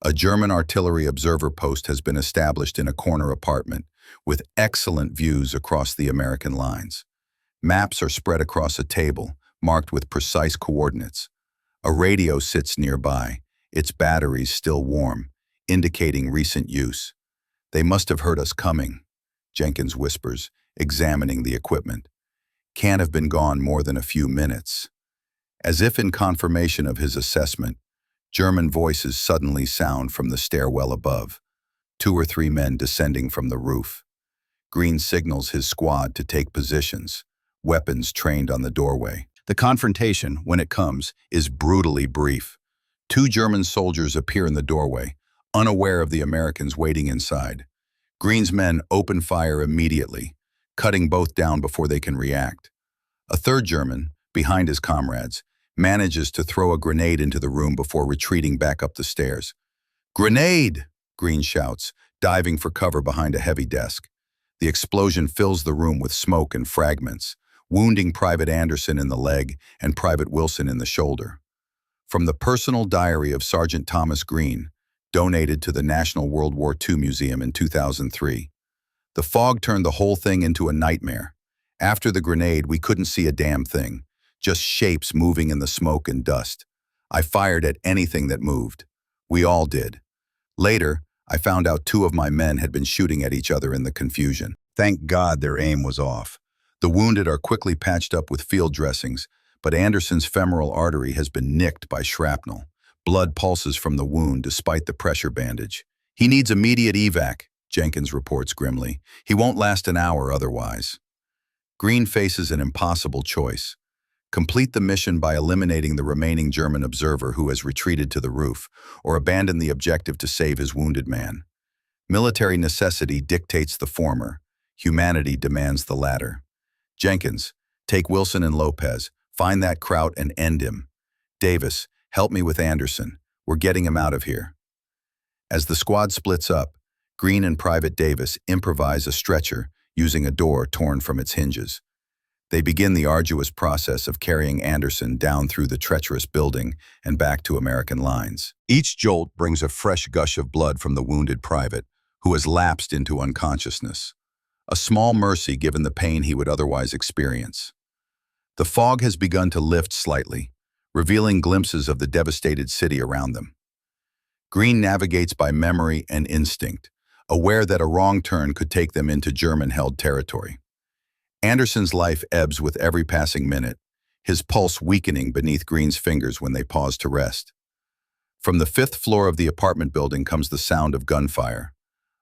A German artillery observer post has been established in a corner apartment, with excellent views across the American lines. Maps are spread across a table, marked with precise coordinates. A radio sits nearby, its batteries still warm, indicating recent use. "They must have heard us coming," Jenkins whispers, examining the equipment. "Can't have been gone more than a few minutes." As if in confirmation of his assessment, German voices suddenly sound from the stairwell above, 2 or 3 men descending from the roof. Green signals his squad to take positions, weapons trained on the doorway. The confrontation, when it comes, is brutally brief. 2 German soldiers appear in the doorway, unaware of the Americans waiting inside. Green's men open fire immediately, cutting both down before they can react. A 3rd German, behind his comrades, manages to throw a grenade into the room before retreating back up the stairs. "Grenade!" Green shouts, diving for cover behind a heavy desk. The explosion fills the room with smoke and fragments, wounding Private Anderson in the leg and Private Wilson in the shoulder. From the personal diary of Sergeant Thomas Green, donated to the National World War II Museum in 2003. The fog turned the whole thing into a nightmare. After the grenade, we couldn't see a damn thing, just shapes moving in the smoke and dust. I fired at anything that moved. We all did. Later, I found out 2 of my men had been shooting at each other in the confusion. Thank God their aim was off. The wounded are quickly patched up with field dressings, but Anderson's femoral artery has been nicked by shrapnel. Blood pulses from the wound despite the pressure bandage. He needs immediate evac, Jenkins reports grimly. He won't last an hour otherwise. Green faces an impossible choice. Complete the mission by eliminating the remaining German observer who has retreated to the roof, or abandon the objective to save his wounded man. Military necessity dictates the former. Humanity demands the latter. Jenkins, take Wilson and Lopez. Find that Kraut and end him. Davis, help me with Anderson. We're getting him out of here. As the squad splits up, Green and Private Davis improvise a stretcher using a door torn from its hinges. They begin the arduous process of carrying Anderson down through the treacherous building and back to American lines. Each jolt brings a fresh gush of blood from the wounded private, who has lapsed into unconsciousness. A small mercy given the pain he would otherwise experience. The fog has begun to lift slightly, revealing glimpses of the devastated city around them. Green navigates by memory and instinct, aware that a wrong turn could take them into German-held territory. Anderson's life ebbs with every passing minute, his pulse weakening beneath Green's fingers when they pause to rest. From the 5th floor of the apartment building comes the sound of gunfire,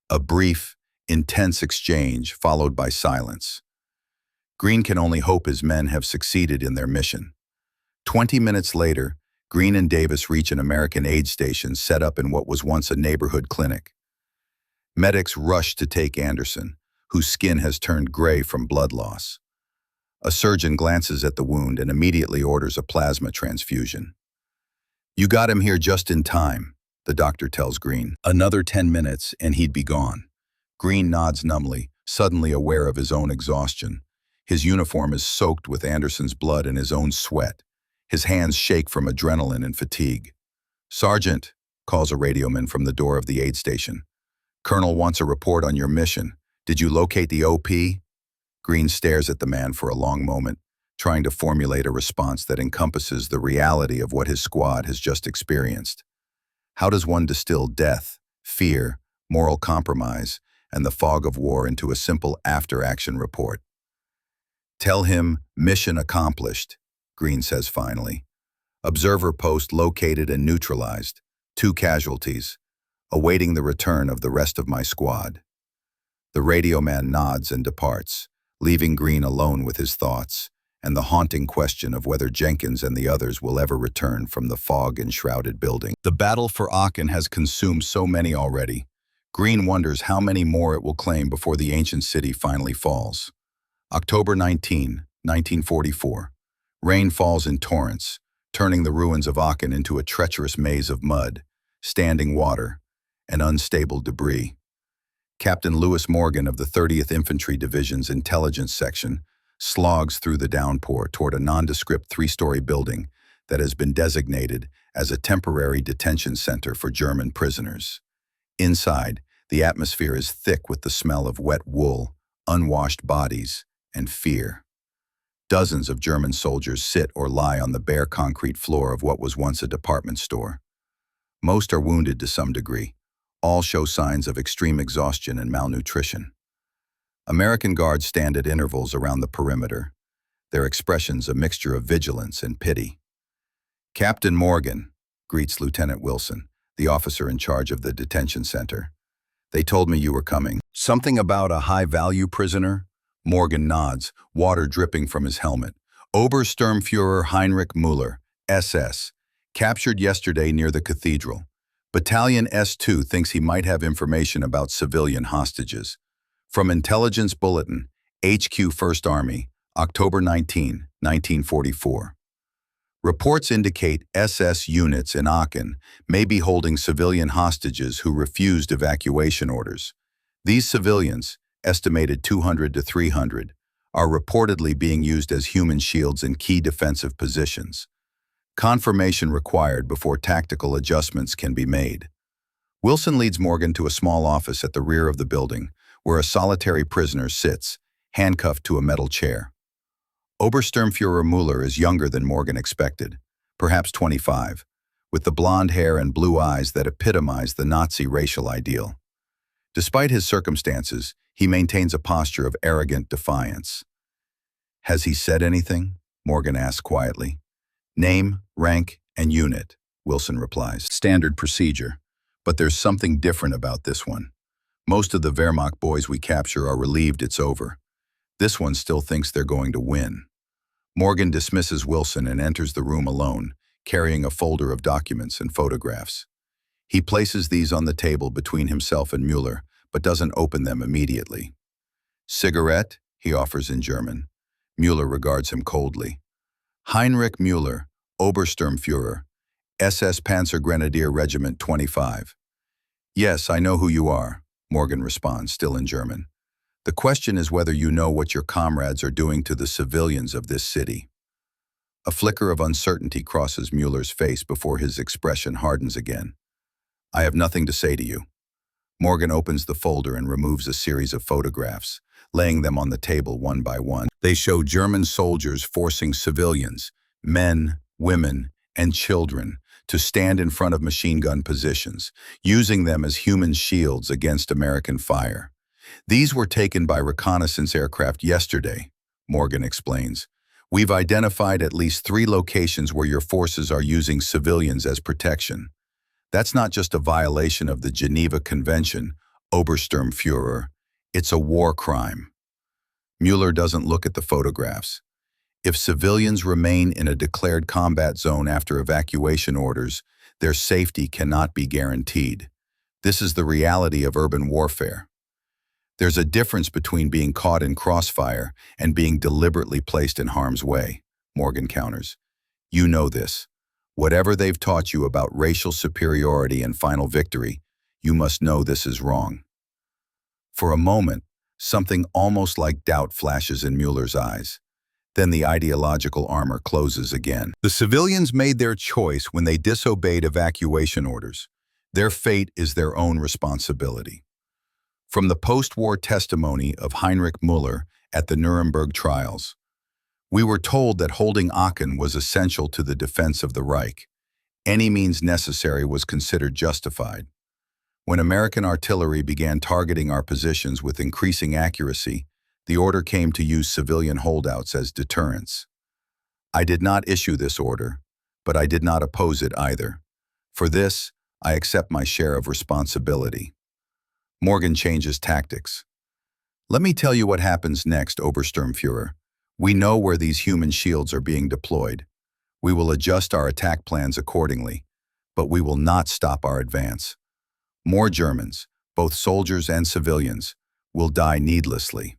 a brief, intense exchange followed by silence. Green can only hope his men have succeeded in their mission. 20 minutes later, Green and Davis reach an American aid station set up in what was once a neighborhood clinic. Medics rush to take Anderson, whose skin has turned gray from blood loss. A surgeon glances at the wound and immediately orders a plasma transfusion. "You got him here just in time," the doctor tells Green. Another 10 minutes and he'd be gone. Green nods numbly, suddenly aware of his own exhaustion. His uniform is soaked with Anderson's blood and his own sweat. His hands shake from adrenaline and fatigue. "Sergeant," calls a radioman from the door of the aid station. "Colonel wants a report on your mission. Did you locate the OP?" Green stares at the man for a long moment, trying to formulate a response that encompasses the reality of what his squad has just experienced. How does one distill death, fear, moral compromise, and the fog of war into a simple after-action report? "Tell him, mission accomplished," Green says finally. "Observer post located and neutralized. 2 casualties. Awaiting the return of the rest of my squad." The radio man nods and departs, leaving Green alone with his thoughts and the haunting question of whether Jenkins and the others will ever return from the fog-enshrouded building. The battle for Aachen has consumed so many already. Green wonders how many more it will claim before the ancient city finally falls. October 19, 1944. Rain falls in torrents, turning the ruins of Aachen into a treacherous maze of mud, standing water, and unstable debris. Captain Lewis Morgan of the 30th Infantry Division's intelligence section slogs through the downpour toward a nondescript 3-story building that has been designated as a temporary detention center for German prisoners. Inside, the atmosphere is thick with the smell of wet wool, unwashed bodies, and fear. Dozens of German soldiers sit or lie on the bare concrete floor of what was once a department store. Most are wounded to some degree. All show signs of extreme exhaustion and malnutrition. American guards stand at intervals around the perimeter, their expressions a mixture of vigilance and pity. "Captain Morgan," greets Lieutenant Wilson, the officer in charge of the detention center. "They told me you were coming." "Something about a high-value prisoner?" Morgan nods, water dripping from his helmet. "Obersturmführer Heinrich Müller, SS, captured yesterday near the cathedral. Battalion S2 thinks he might have information about civilian hostages. From Intelligence Bulletin, HQ 1st Army, October 19, 1944. Reports indicate SS units in Aachen may be holding civilian hostages who refused evacuation orders. These civilians, estimated 200 to 300, are reportedly being used as human shields in key defensive positions. Confirmation required before tactical adjustments can be made. Wilson leads Morgan to a small office at the rear of the building, where a solitary prisoner sits, handcuffed to a metal chair. Obersturmfuhrer Müller is younger than Morgan expected, perhaps 25, with the blonde hair and blue eyes that epitomize the Nazi racial ideal. Despite his circumstances, he maintains a posture of arrogant defiance. "Has he said anything?" Morgan asks quietly. "Name, rank, and unit," Wilson replies. "Standard procedure. But there's something different about this one. Most of the Wehrmacht boys we capture are relieved it's over. This one still thinks they're going to win." Morgan dismisses Wilson and enters the room alone, carrying a folder of documents and photographs. He places these on the table between himself and Müller, but doesn't open them immediately. "Cigarette?" he offers in German. Müller regards him coldly. "Heinrich Müller, Obersturmfuhrer, SS Panzergrenadier Regiment 25. "Yes, I know who you are," Morgan responds, still in German. "The question is whether you know what your comrades are doing to the civilians of this city." A flicker of uncertainty crosses Müller's face before his expression hardens again. "I have nothing to say to you." Morgan opens the folder and removes a series of photographs, laying them on the table one by one. They show German soldiers forcing civilians, men, women, and children, to stand in front of machine gun positions, using them as human shields against American fire. "These were taken by reconnaissance aircraft yesterday," Morgan explains. "We've identified at least 3 locations where your forces are using civilians as protection. That's not just a violation of the Geneva Convention, Obersturmfuhrer. It's a war crime." Müller doesn't look at the photographs. If civilians remain in a declared combat zone after evacuation orders, their safety cannot be guaranteed. This is the reality of urban warfare. There's a difference between being caught in crossfire and being deliberately placed in harm's way, Morgan counters. "You know this. Whatever they've taught you about racial superiority and final victory, you must know this is wrong." For a moment, something almost like doubt flashes in Müller's eyes. Then the ideological armor closes again. The civilians made their choice when they disobeyed evacuation orders. Their fate is their own responsibility. From the post-war testimony of Heinrich Müller at the Nuremberg trials, we were told that holding Aachen was essential to the defense of the Reich. Any means necessary was considered justified. When American artillery began targeting our positions with increasing accuracy, the order came to use civilian holdouts as deterrents. I did not issue this order, but I did not oppose it either. For this, I accept my share of responsibility. Morgan changes tactics. "Let me tell you what happens next, Obersturmfuhrer. We know where these human shields are being deployed. We will adjust our attack plans accordingly, but we will not stop our advance. More Germans, both soldiers and civilians, will die needlessly."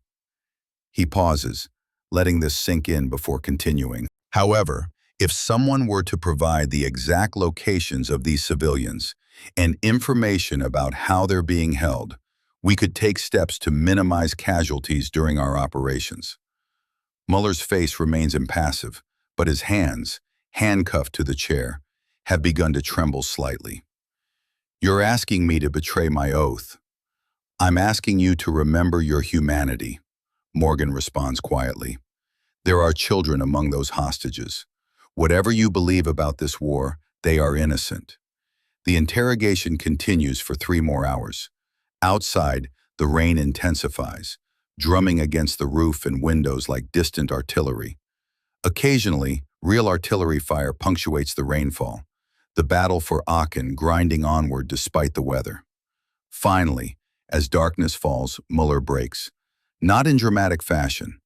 He pauses, letting this sink in before continuing. "However, if someone were to provide the exact locations of these civilians and information about how they're being held, we could take steps to minimize casualties during our operations." Muller's face remains impassive, but his hands, handcuffed to the chair, have begun to tremble slightly. "You're asking me to betray my oath. I'm asking you to remember your humanity," Morgan responds quietly. "There are children among those hostages. Whatever you believe about this war, they are innocent." The interrogation continues for 3 more hours. Outside, the rain intensifies, drumming against the roof and windows like distant artillery. Occasionally, real artillery fire punctuates the rainfall, the battle for Aachen grinding onward despite the weather. Finally, as darkness falls, Müller breaks. Not in dramatic fashion,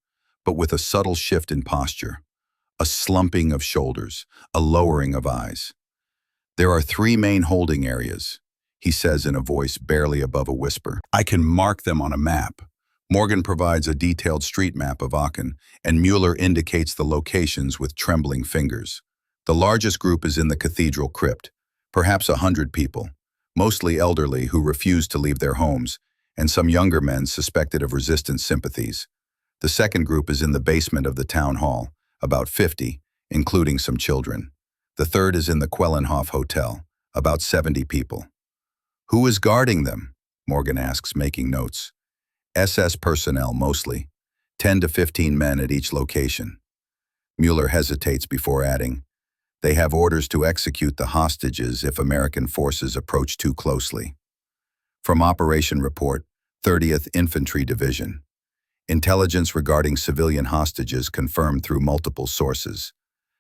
but with a subtle shift in posture, a slumping of shoulders, a lowering of eyes. "There are 3 main holding areas," he says in a voice barely above a whisper. "I can mark them on a map." Morgan provides a detailed street map of Aachen, and Müller indicates the locations with trembling fingers. The largest group is in the cathedral crypt, perhaps 100 people, mostly elderly who refuse to leave their homes, and some younger men suspected of resistance sympathies. The second group is in the basement of the town hall, about 50, including some children. The third is in the Quellenhof Hotel, about 70 people. Who is guarding them? Morgan asks, making notes. SS personnel mostly, 10 to 15 men at each location. Mueller hesitates before adding, they have orders to execute the hostages if American forces approach too closely. From Operation Report, 30th Infantry Division. Intelligence regarding civilian hostages confirmed through multiple sources.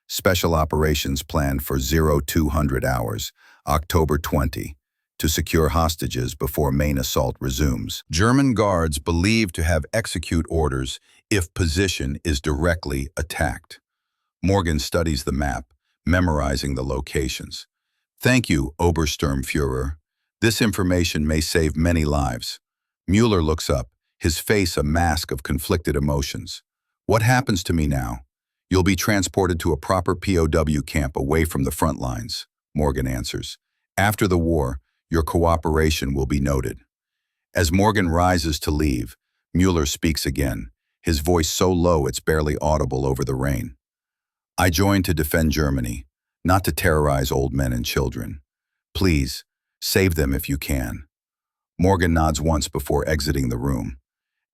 Special operations planned for 0200 hours, October 20, to secure hostages before main assault resumes. German guards believed to have execute orders if position is directly attacked. Morgan studies the map, memorizing the locations. Thank you, Obersturmführer. This information may save many lives. Mueller looks up, his face a mask of conflicted emotions. What happens to me now? You'll be transported to a proper POW camp away from the front lines, Morgan answers. After the war, your cooperation will be noted. As Morgan rises to leave, Mueller speaks again, his voice so low it's barely audible over the rain. I joined to defend Germany, not to terrorize old men and children. Please, save them if you can. Morgan nods once before exiting the room.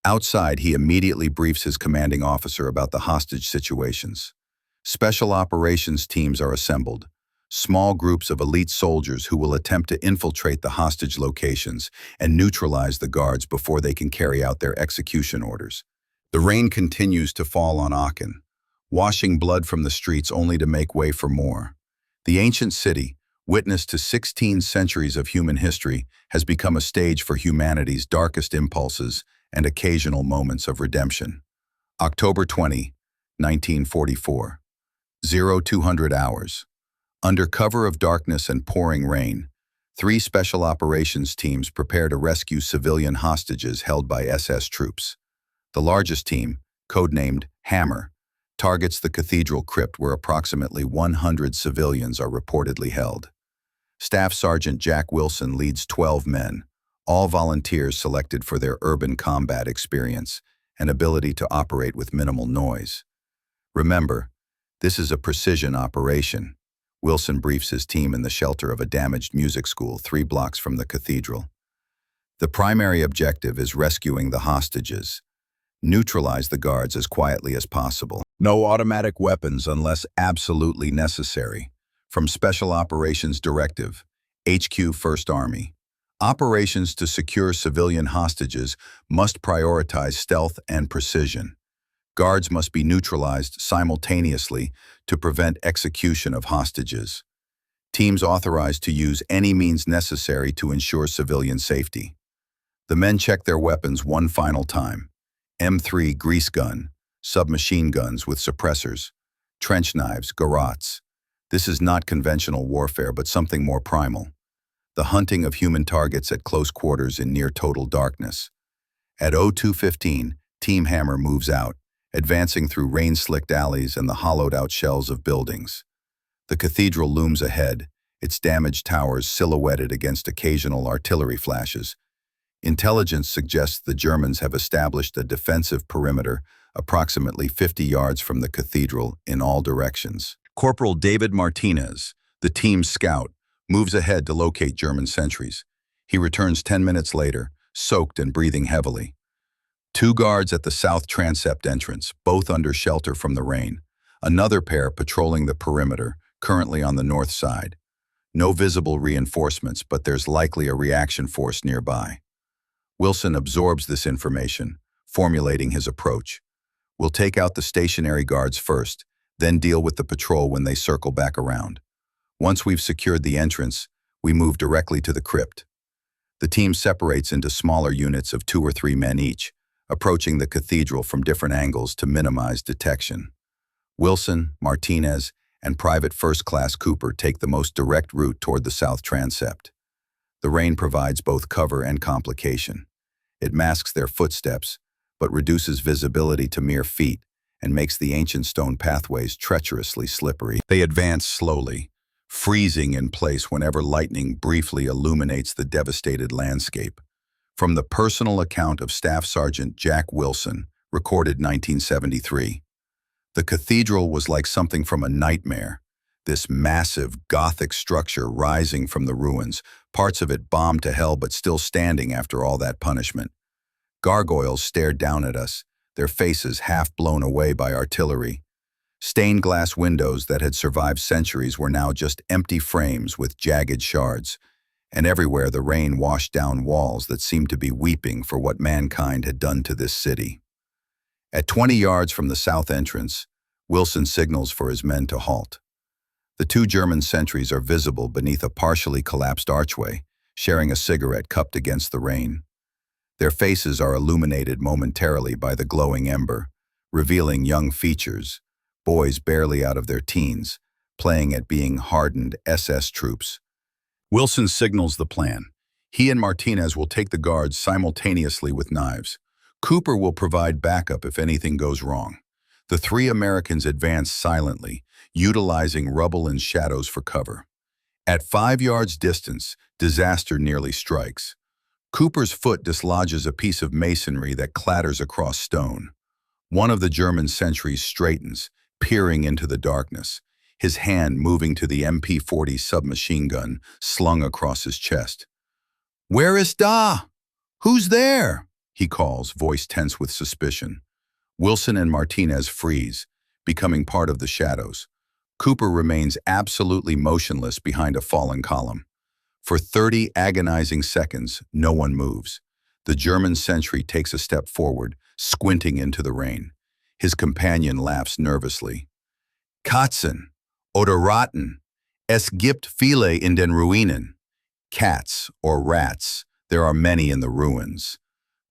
Outside, he immediately briefs his commanding officer about the hostage situations. Special operations teams are assembled, small groups of elite soldiers who will attempt to infiltrate the hostage locations and neutralize the guards before they can carry out their execution orders. The rain continues to fall on Aachen, washing blood from the streets only to make way for more. The ancient city, witness to 16 centuries of human history, has become a stage for humanity's darkest impulses and occasional moments of redemption. October 20, 1944. 0200 hours. Under cover of darkness and pouring rain, 3 special operations teams prepare to rescue civilian hostages held by SS troops. The largest team, codenamed Hammer, targets the cathedral crypt where approximately 100 civilians are reportedly held. Staff Sergeant Jack Wilson leads 12 men, all volunteers selected for their urban combat experience and ability to operate with minimal noise. Remember, this is a precision operation. Wilson briefs his team in the shelter of a damaged music school 3 blocks from the cathedral. The primary objective is rescuing the hostages. Neutralize the guards as quietly as possible. No automatic weapons unless absolutely necessary. From Special Operations Directive, HQ 1st Army. Operations to secure civilian hostages must prioritize stealth and precision. Guards must be neutralized simultaneously to prevent execution of hostages. Teams authorized to use any means necessary to ensure civilian safety. The men check their weapons one final time. M3 grease gun, submachine guns with suppressors, trench knives, garrots. This is not conventional warfare, but something more primal. The hunting of human targets at close quarters in near total darkness. At 02:15, Team Hammer moves out, advancing through rain-slicked alleys and the hollowed-out shells of buildings. The cathedral looms ahead, its damaged towers silhouetted against occasional artillery flashes. Intelligence suggests the Germans have established a defensive perimeter approximately 50 yards from the cathedral in all directions. Corporal David Martinez, the team's scout, moves ahead to locate German sentries. He returns 10 minutes later, soaked and breathing heavily. 2 guards at the south transept entrance, both under shelter from the rain. Another pair patrolling the perimeter, currently on the north side. No visible reinforcements, but there's likely a reaction force nearby. Wilson absorbs this information, formulating his approach. We'll take out the stationary guards first, then deal with the patrol when they circle back around. Once we've secured the entrance, we move directly to the crypt. The team separates into smaller units of 2 or 3 men each, approaching the cathedral from different angles to minimize detection. Wilson, Martinez, and Private First Class Cooper take the most direct route toward the south transept. The rain provides both cover and complication. It masks their footsteps, but reduces visibility to mere feet and makes the ancient stone pathways treacherously slippery. They advance slowly, freezing in place whenever lightning briefly illuminates the devastated landscape. From the personal account of Staff Sergeant Jack Wilson, recorded 1973. The cathedral was like something from a nightmare, this massive Gothic structure rising from the ruins, parts of it bombed to hell but still standing after all that punishment. Gargoyles stared down at us, their faces half blown away by artillery. Stained glass windows that had survived centuries were now just empty frames with jagged shards, and everywhere the rain washed down walls that seemed to be weeping for what mankind had done to this city. At 20 yards from the south entrance, Wilson signals for his men to halt. The two German sentries are visible beneath a partially collapsed archway, sharing a cigarette cupped against the rain. Their faces are illuminated momentarily by the glowing ember, revealing young features, boys barely out of their teens, playing at being hardened SS troops. Wilson signals the plan. He and Martinez will take the guards simultaneously with knives. Cooper will provide backup if anything goes wrong. The three Americans advance silently, utilizing rubble and shadows for cover. At 5 yards distance, disaster nearly strikes. Cooper's foot dislodges a piece of masonry that clatters across stone. One of the German sentries straightens, peering into the darkness, his hand moving to the MP-40 submachine gun slung across his chest. "Where is da? Who's there?" he calls, voice tense with suspicion. Wilson and Martinez freeze, becoming part of the shadows. Cooper remains absolutely motionless behind a fallen column. For 30 agonizing seconds, no one moves. The German sentry takes a step forward, squinting into the rain. His companion laughs nervously. "Katzen, oder Ratten, es gibt viele in den Ruinen." Cats, or rats, there are many in the ruins.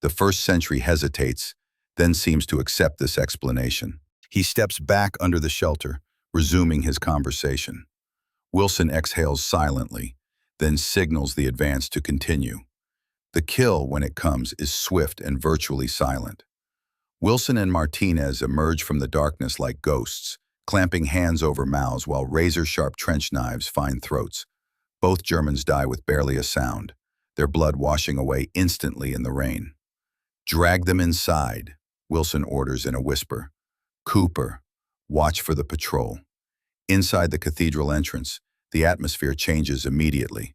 The first sentry hesitates, then seems to accept this explanation. He steps back under the shelter, resuming his conversation. Wilson exhales silently, then signals the advance to continue. The kill, when it comes, is swift and virtually silent. Wilson and Martinez emerge from the darkness like ghosts, clamping hands over mouths while razor-sharp trench knives find throats. Both Germans die with barely a sound, their blood washing away instantly in the rain. "Drag them inside," Wilson orders in a whisper. "Cooper, watch for the patrol." Inside the cathedral entrance, the atmosphere changes immediately.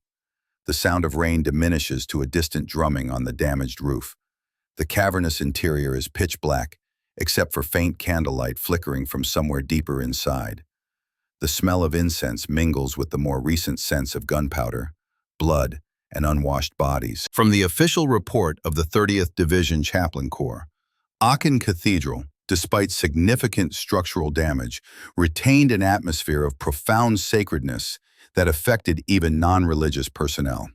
The sound of rain diminishes to a distant drumming on the damaged roof. The cavernous interior is pitch black, except for faint candlelight flickering from somewhere deeper inside. The smell of incense mingles with the more recent scents of gunpowder, blood, and unwashed bodies. From the official report of the 30th Division Chaplain Corps, Aachen Cathedral, despite significant structural damage, retained an atmosphere of profound sacredness that affected even non-religious personnel.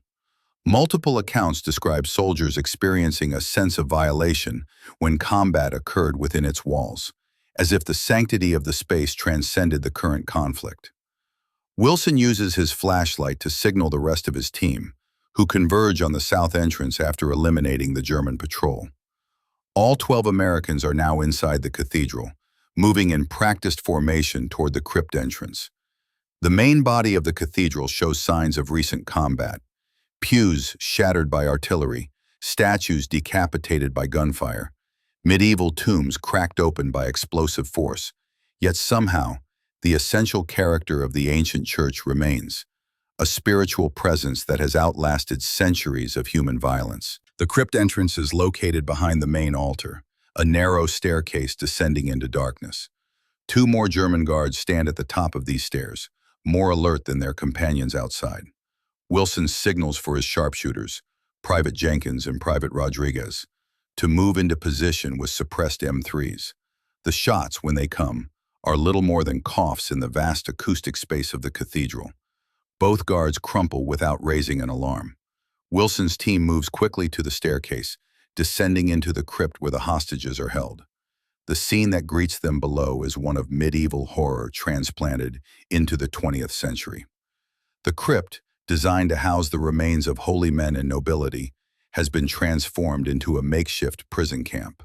Multiple accounts describe soldiers experiencing a sense of violation when combat occurred within its walls, as if the sanctity of the space transcended the current conflict. Wilson uses his flashlight to signal the rest of his team, who converge on the south entrance after eliminating the German patrol. All 12 Americans are now inside the cathedral, moving in practiced formation toward the crypt entrance. The main body of the cathedral shows signs of recent combat. Pews shattered by artillery, statues decapitated by gunfire, medieval tombs cracked open by explosive force. Yet somehow, the essential character of the ancient church remains, a spiritual presence that has outlasted centuries of human violence. The crypt entrance is located behind the main altar, a narrow staircase descending into darkness. 2 more German guards stand at the top of these stairs, more alert than their companions outside. Wilson signals for his sharpshooters, Private Jenkins and Private Rodriguez, to move into position with suppressed M3s. The shots, when they come, are little more than coughs in the vast acoustic space of the cathedral. Both guards crumple without raising an alarm. Wilson's team moves quickly to the staircase, descending into the crypt where the hostages are held. The scene that greets them below is one of medieval horror transplanted into the 20th century. The crypt, designed to house the remains of holy men and nobility, has been transformed into a makeshift prison camp.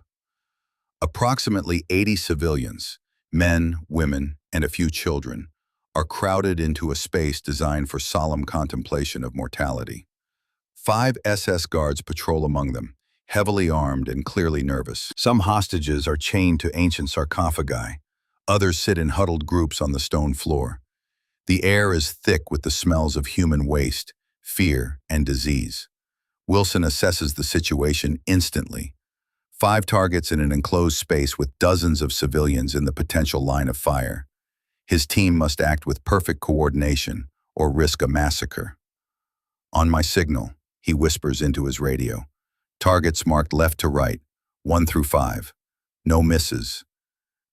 Approximately 80 civilians, men, women, and a few children, are crowded into a space designed for solemn contemplation of mortality. 5 SS guards patrol among them, heavily armed and clearly nervous. Some hostages are chained to ancient sarcophagi. Others sit in huddled groups on the stone floor. The air is thick with the smells of human waste, fear, and disease. Wilson assesses the situation instantly. 5 targets in an enclosed space with dozens of civilians in the potential line of fire. His team must act with perfect coordination or risk a massacre. "On my signal," he whispers into his radio. "Targets marked left to right, 1 through 5. No misses."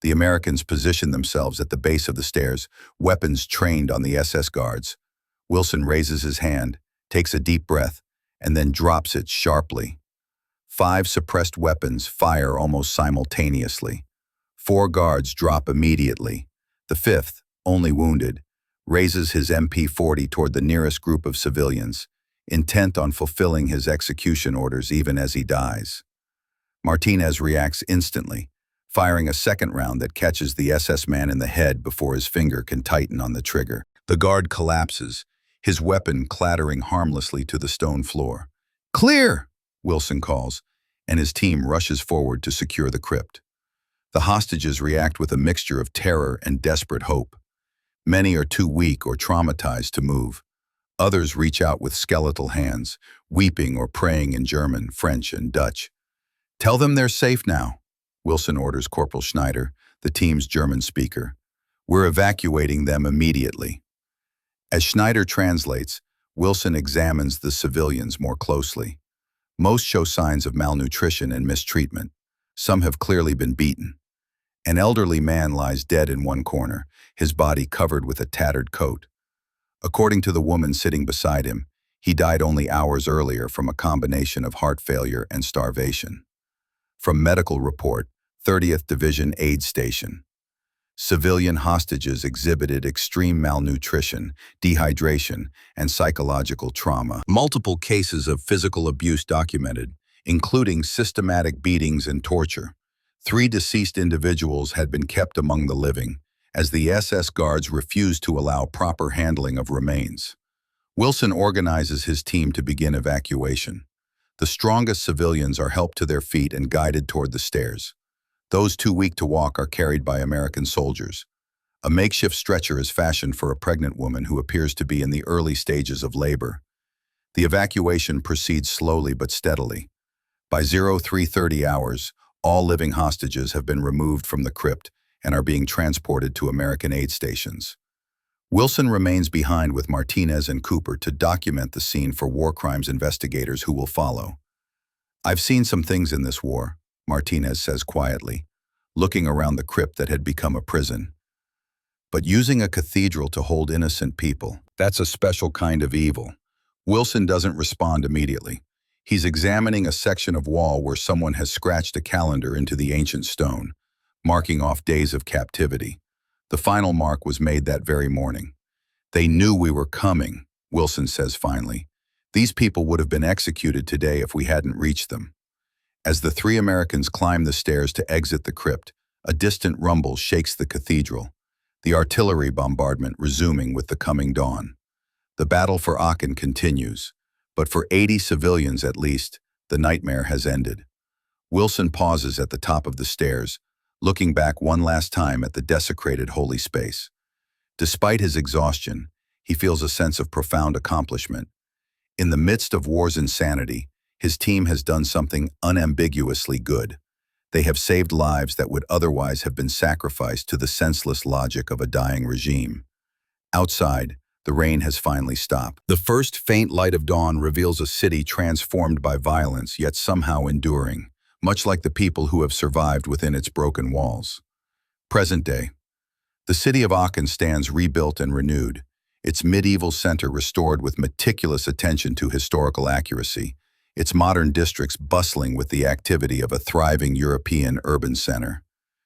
The Americans position themselves at the base of the stairs, weapons trained on the SS guards. Wilson raises his hand, takes a deep breath, and then drops it sharply. 5 suppressed weapons fire almost simultaneously. 4 guards drop immediately. The 5th, only wounded, raises his MP-40 toward the nearest group of civilians, intent on fulfilling his execution orders even as he dies. Martinez reacts instantly, firing a second round that catches the SS man in the head before his finger can tighten on the trigger. The guard collapses, his weapon clattering harmlessly to the stone floor. "Clear!" Wilson calls, and his team rushes forward to secure the crypt. The hostages react with a mixture of terror and desperate hope. Many are too weak or traumatized to move. Others reach out with skeletal hands, weeping or praying in German, French, and Dutch. "Tell them they're safe now," Wilson orders Corporal Schneider, the team's German speaker. "We're evacuating them immediately." As Schneider translates, Wilson examines the civilians more closely. Most show signs of malnutrition and mistreatment. Some have clearly been beaten. An elderly man lies dead in one corner, his body covered with a tattered coat. According to the woman sitting beside him, he died only hours earlier from a combination of heart failure and starvation. From medical report, 30th Division Aid Station. Civilian hostages exhibited extreme malnutrition, dehydration, and psychological trauma. Multiple cases of physical abuse documented, including systematic beatings and torture. 3 deceased individuals had been kept among the living, as the SS guards refused to allow proper handling of remains. Wilson organizes his team to begin evacuation. The strongest civilians are helped to their feet and guided toward the stairs. Those too weak to walk are carried by American soldiers. A makeshift stretcher is fashioned for a pregnant woman who appears to be in the early stages of labor. The evacuation proceeds slowly but steadily. By 0330 hours, all living hostages have been removed from the crypt and are being transported to American aid stations. Wilson remains behind with Martinez and Cooper to document the scene for war crimes investigators who will follow. "I've seen some things in this war," Martinez says quietly, looking around the crypt that had become a prison. "But using a cathedral to hold innocent people, that's a special kind of evil." Wilson doesn't respond immediately. He's examining a section of wall where someone has scratched a calendar into the ancient stone, marking off days of captivity. The final mark was made that very morning. "They knew we were coming," Wilson says finally. "These people would have been executed today if we hadn't reached them." As the 3 Americans climb the stairs to exit the crypt, a distant rumble shakes the cathedral, the artillery bombardment resuming with the coming dawn. The battle for Aachen continues, but for 80 civilians at least, the nightmare has ended. Wilson pauses at the top of the stairs, looking back one last time at the desecrated holy space. Despite his exhaustion, he feels a sense of profound accomplishment. In the midst of war's insanity, his team has done something unambiguously good. They have saved lives that would otherwise have been sacrificed to the senseless logic of a dying regime. Outside, the rain has finally stopped. The first faint light of dawn reveals a city transformed by violence, yet somehow enduring, much like the people who have survived within its broken walls. Present day. The city of Aachen stands rebuilt and renewed, its medieval center restored with meticulous attention to historical accuracy, its modern districts bustling with the activity of a thriving European urban center.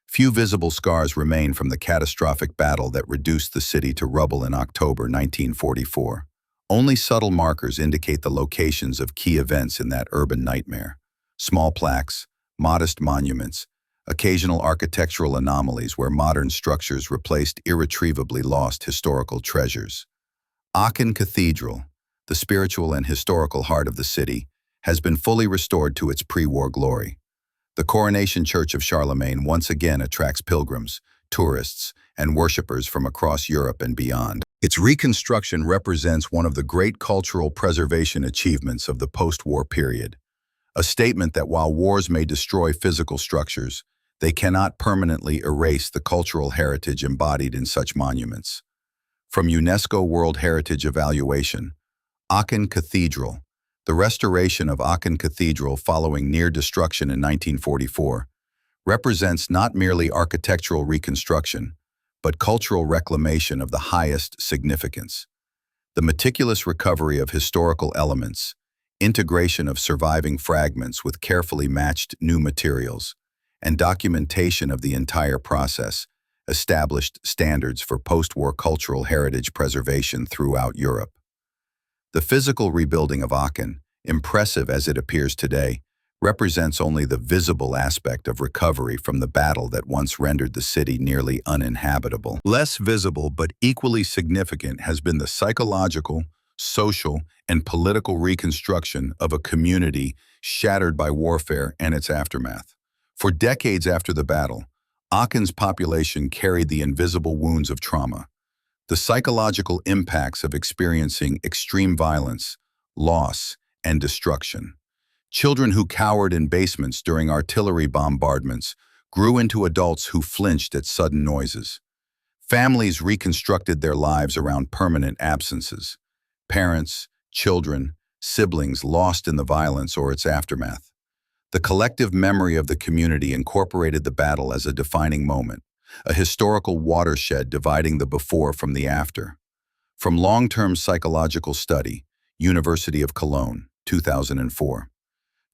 Few visible scars remain from the catastrophic battle that reduced the city to rubble in October 1944. Only subtle markers indicate the locations of key events in that urban nightmare. Small plaques, modest monuments, occasional architectural anomalies where modern structures replaced irretrievably lost historical treasures. Aachen Cathedral, the spiritual and historical heart of the city, has been fully restored to its pre-war glory. The Coronation Church of Charlemagne once again attracts pilgrims, tourists, and worshippers from across Europe and beyond. Its reconstruction represents one of the great cultural preservation achievements of the post-war period, a statement that while wars may destroy physical structures, they cannot permanently erase the cultural heritage embodied in such monuments. From UNESCO World Heritage Evaluation, Aachen Cathedral, the restoration of Aachen Cathedral following near destruction in 1944, represents not merely architectural reconstruction, but cultural reclamation of the highest significance. The meticulous recovery of historical elements, integration of surviving fragments with carefully matched new materials, and documentation of the entire process established standards for post-war cultural heritage preservation throughout Europe. The physical rebuilding of Aachen, impressive as it appears today, represents only the visible aspect of recovery from the battle that once rendered the city nearly uninhabitable. Less visible but equally significant has been the psychological, social, and political reconstruction of a community shattered by warfare and its aftermath. For decades after the battle, Aachen's population carried the invisible wounds of trauma, the psychological impacts of experiencing extreme violence, loss, and destruction. Children who cowered in basements during artillery bombardments grew into adults who flinched at sudden noises. Families reconstructed their lives around permanent absences. Parents, children, siblings lost in the violence or its aftermath. The collective memory of the community incorporated the battle as a defining moment, a historical watershed dividing the before from the after. From long-term psychological study, University of Cologne, 2004.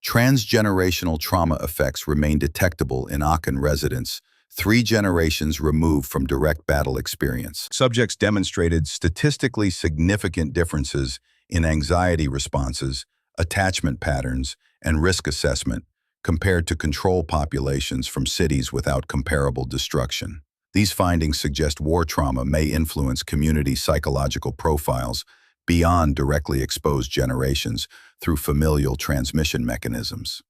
Transgenerational trauma effects remain detectable in Aachen residents 3 generations removed from direct battle experience. Subjects demonstrated statistically significant differences in anxiety responses, attachment patterns, and risk assessment compared to control populations from cities without comparable destruction. These findings suggest war trauma may influence community psychological profiles beyond directly exposed generations through familial transmission mechanisms.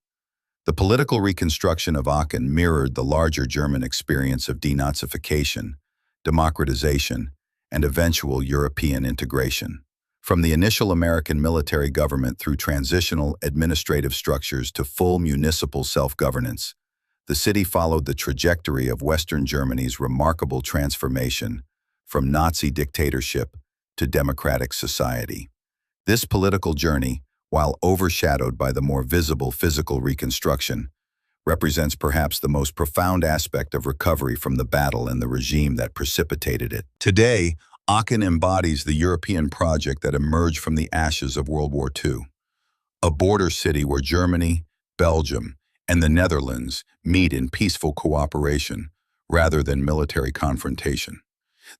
The political reconstruction of Aachen mirrored the larger German experience of denazification, democratization, and eventual European integration. From the initial American military government through transitional administrative structures to full municipal self-governance, the city followed the trajectory of Western Germany's remarkable transformation from Nazi dictatorship to democratic society. This political journey, while overshadowed by the more visible physical reconstruction, represents perhaps the most profound aspect of recovery from the battle and the regime that precipitated it. Today, Aachen embodies the European project that emerged from the ashes of World War II, a border city where Germany, Belgium, and the Netherlands meet in peaceful cooperation rather than military confrontation.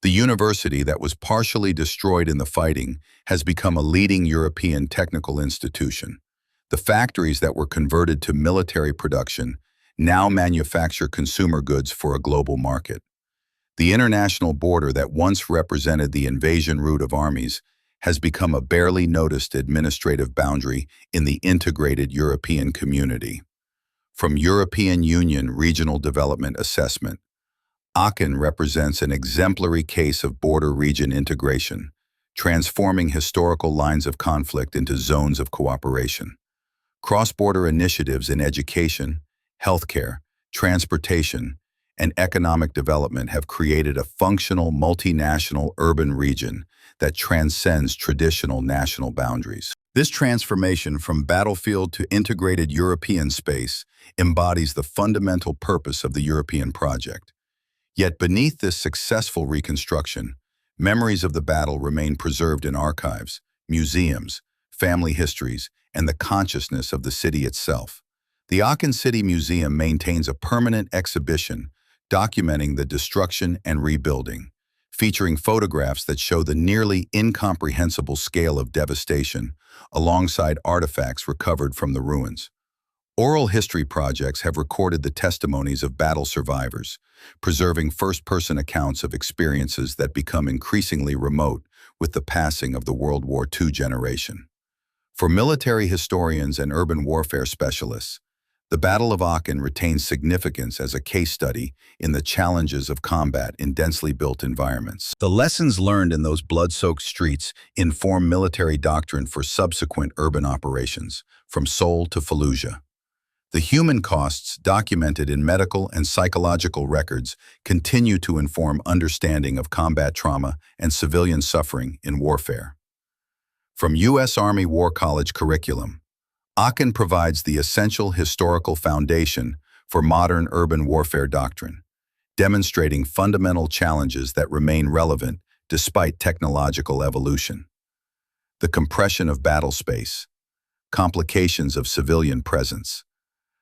The university that was partially destroyed in the fighting has become a leading European technical institution. The factories that were converted to military production now manufacture consumer goods for a global market. The international border that once represented the invasion route of armies has become a barely noticed administrative boundary in the integrated European community. From European Union Regional Development Assessment, Aachen represents an exemplary case of border region integration, transforming historical lines of conflict into zones of cooperation. Cross-border initiatives in education, healthcare, transportation, and economic development have created a functional multinational urban region that transcends traditional national boundaries. This transformation from battlefield to integrated European space embodies the fundamental purpose of the European project. Yet beneath this successful reconstruction, memories of the battle remain preserved in archives, museums, family histories, and the consciousness of the city itself. The Aachen City Museum maintains a permanent exhibition documenting the destruction and rebuilding, featuring photographs that show the nearly incomprehensible scale of devastation alongside artifacts recovered from the ruins. Oral history projects have recorded the testimonies of battle survivors, preserving first-person accounts of experiences that become increasingly remote with the passing of the World War II generation. For military historians and urban warfare specialists, The Battle of Aachen retains significance as a case study in the challenges of combat in densely built environments. The lessons learned in those blood-soaked streets inform military doctrine for subsequent urban operations, from Seoul to Fallujah. The human costs documented in medical and psychological records continue to inform understanding of combat trauma and civilian suffering in warfare. From U.S. Army War College curriculum, Aachen provides the essential historical foundation for modern urban warfare doctrine, demonstrating fundamental challenges that remain relevant despite technological evolution. The compression of battle space, complications of civilian presence,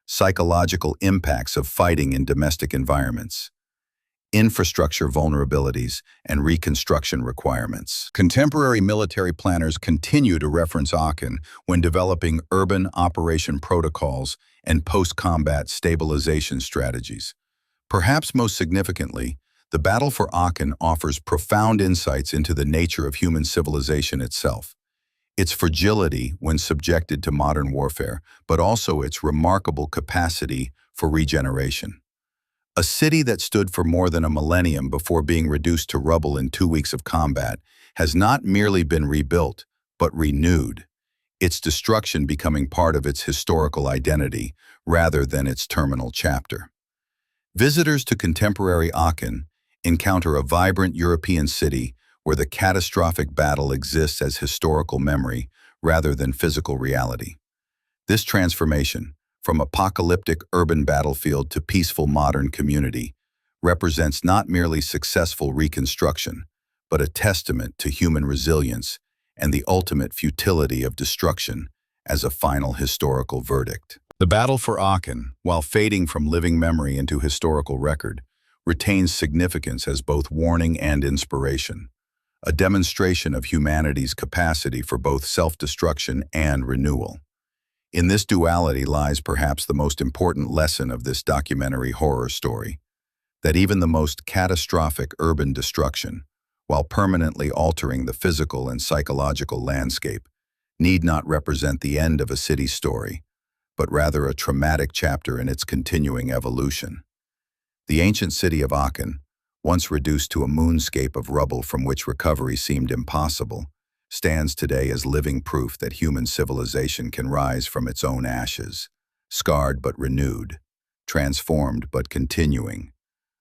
psychological impacts of fighting in domestic environments, infrastructure vulnerabilities, and reconstruction requirements. Contemporary military planners continue to reference Aachen when developing urban operation protocols and post-combat stabilization strategies. Perhaps most significantly, the battle for Aachen offers profound insights into the nature of human civilization itself, its fragility when subjected to modern warfare, but also its remarkable capacity for regeneration. A city that stood for more than a millennium before being reduced to rubble in 2 weeks of combat has not merely been rebuilt, but renewed, its destruction becoming part of its historical identity rather than its terminal chapter. Visitors to contemporary Aachen encounter a vibrant European city where the catastrophic battle exists as historical memory rather than physical reality. This transformation, from apocalyptic urban battlefield to peaceful modern community, represents not merely successful reconstruction, but a testament to human resilience and the ultimate futility of destruction as a final historical verdict. The battle for Aachen, while fading from living memory into historical record, retains significance as both warning and inspiration, a demonstration of humanity's capacity for both self-destruction and renewal. In this duality lies perhaps the most important lesson of this documentary horror story, that even the most catastrophic urban destruction, while permanently altering the physical and psychological landscape, need not represent the end of a city's story, but rather a traumatic chapter in its continuing evolution. The ancient city of Aachen, once reduced to a moonscape of rubble from which recovery seemed impossible, stands today as living proof that human civilization can rise from its own ashes, scarred but renewed, transformed but continuing,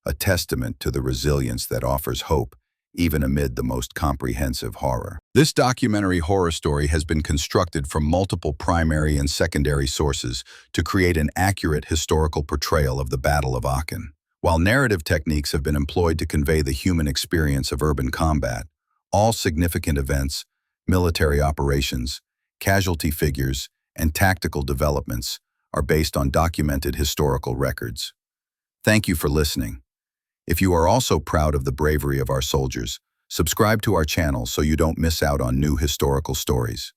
a testament to the resilience that offers hope even amid the most comprehensive horror. This documentary horror story has been constructed from multiple primary and secondary sources to create an accurate historical portrayal of the Battle of Aachen. While narrative techniques have been employed to convey the human experience of urban combat, all significant events, military operations, casualty figures, and tactical developments are based on documented historical records. Thank you for listening. If you are also proud of the bravery of our soldiers, subscribe to our channel so you don't miss out on new historical stories.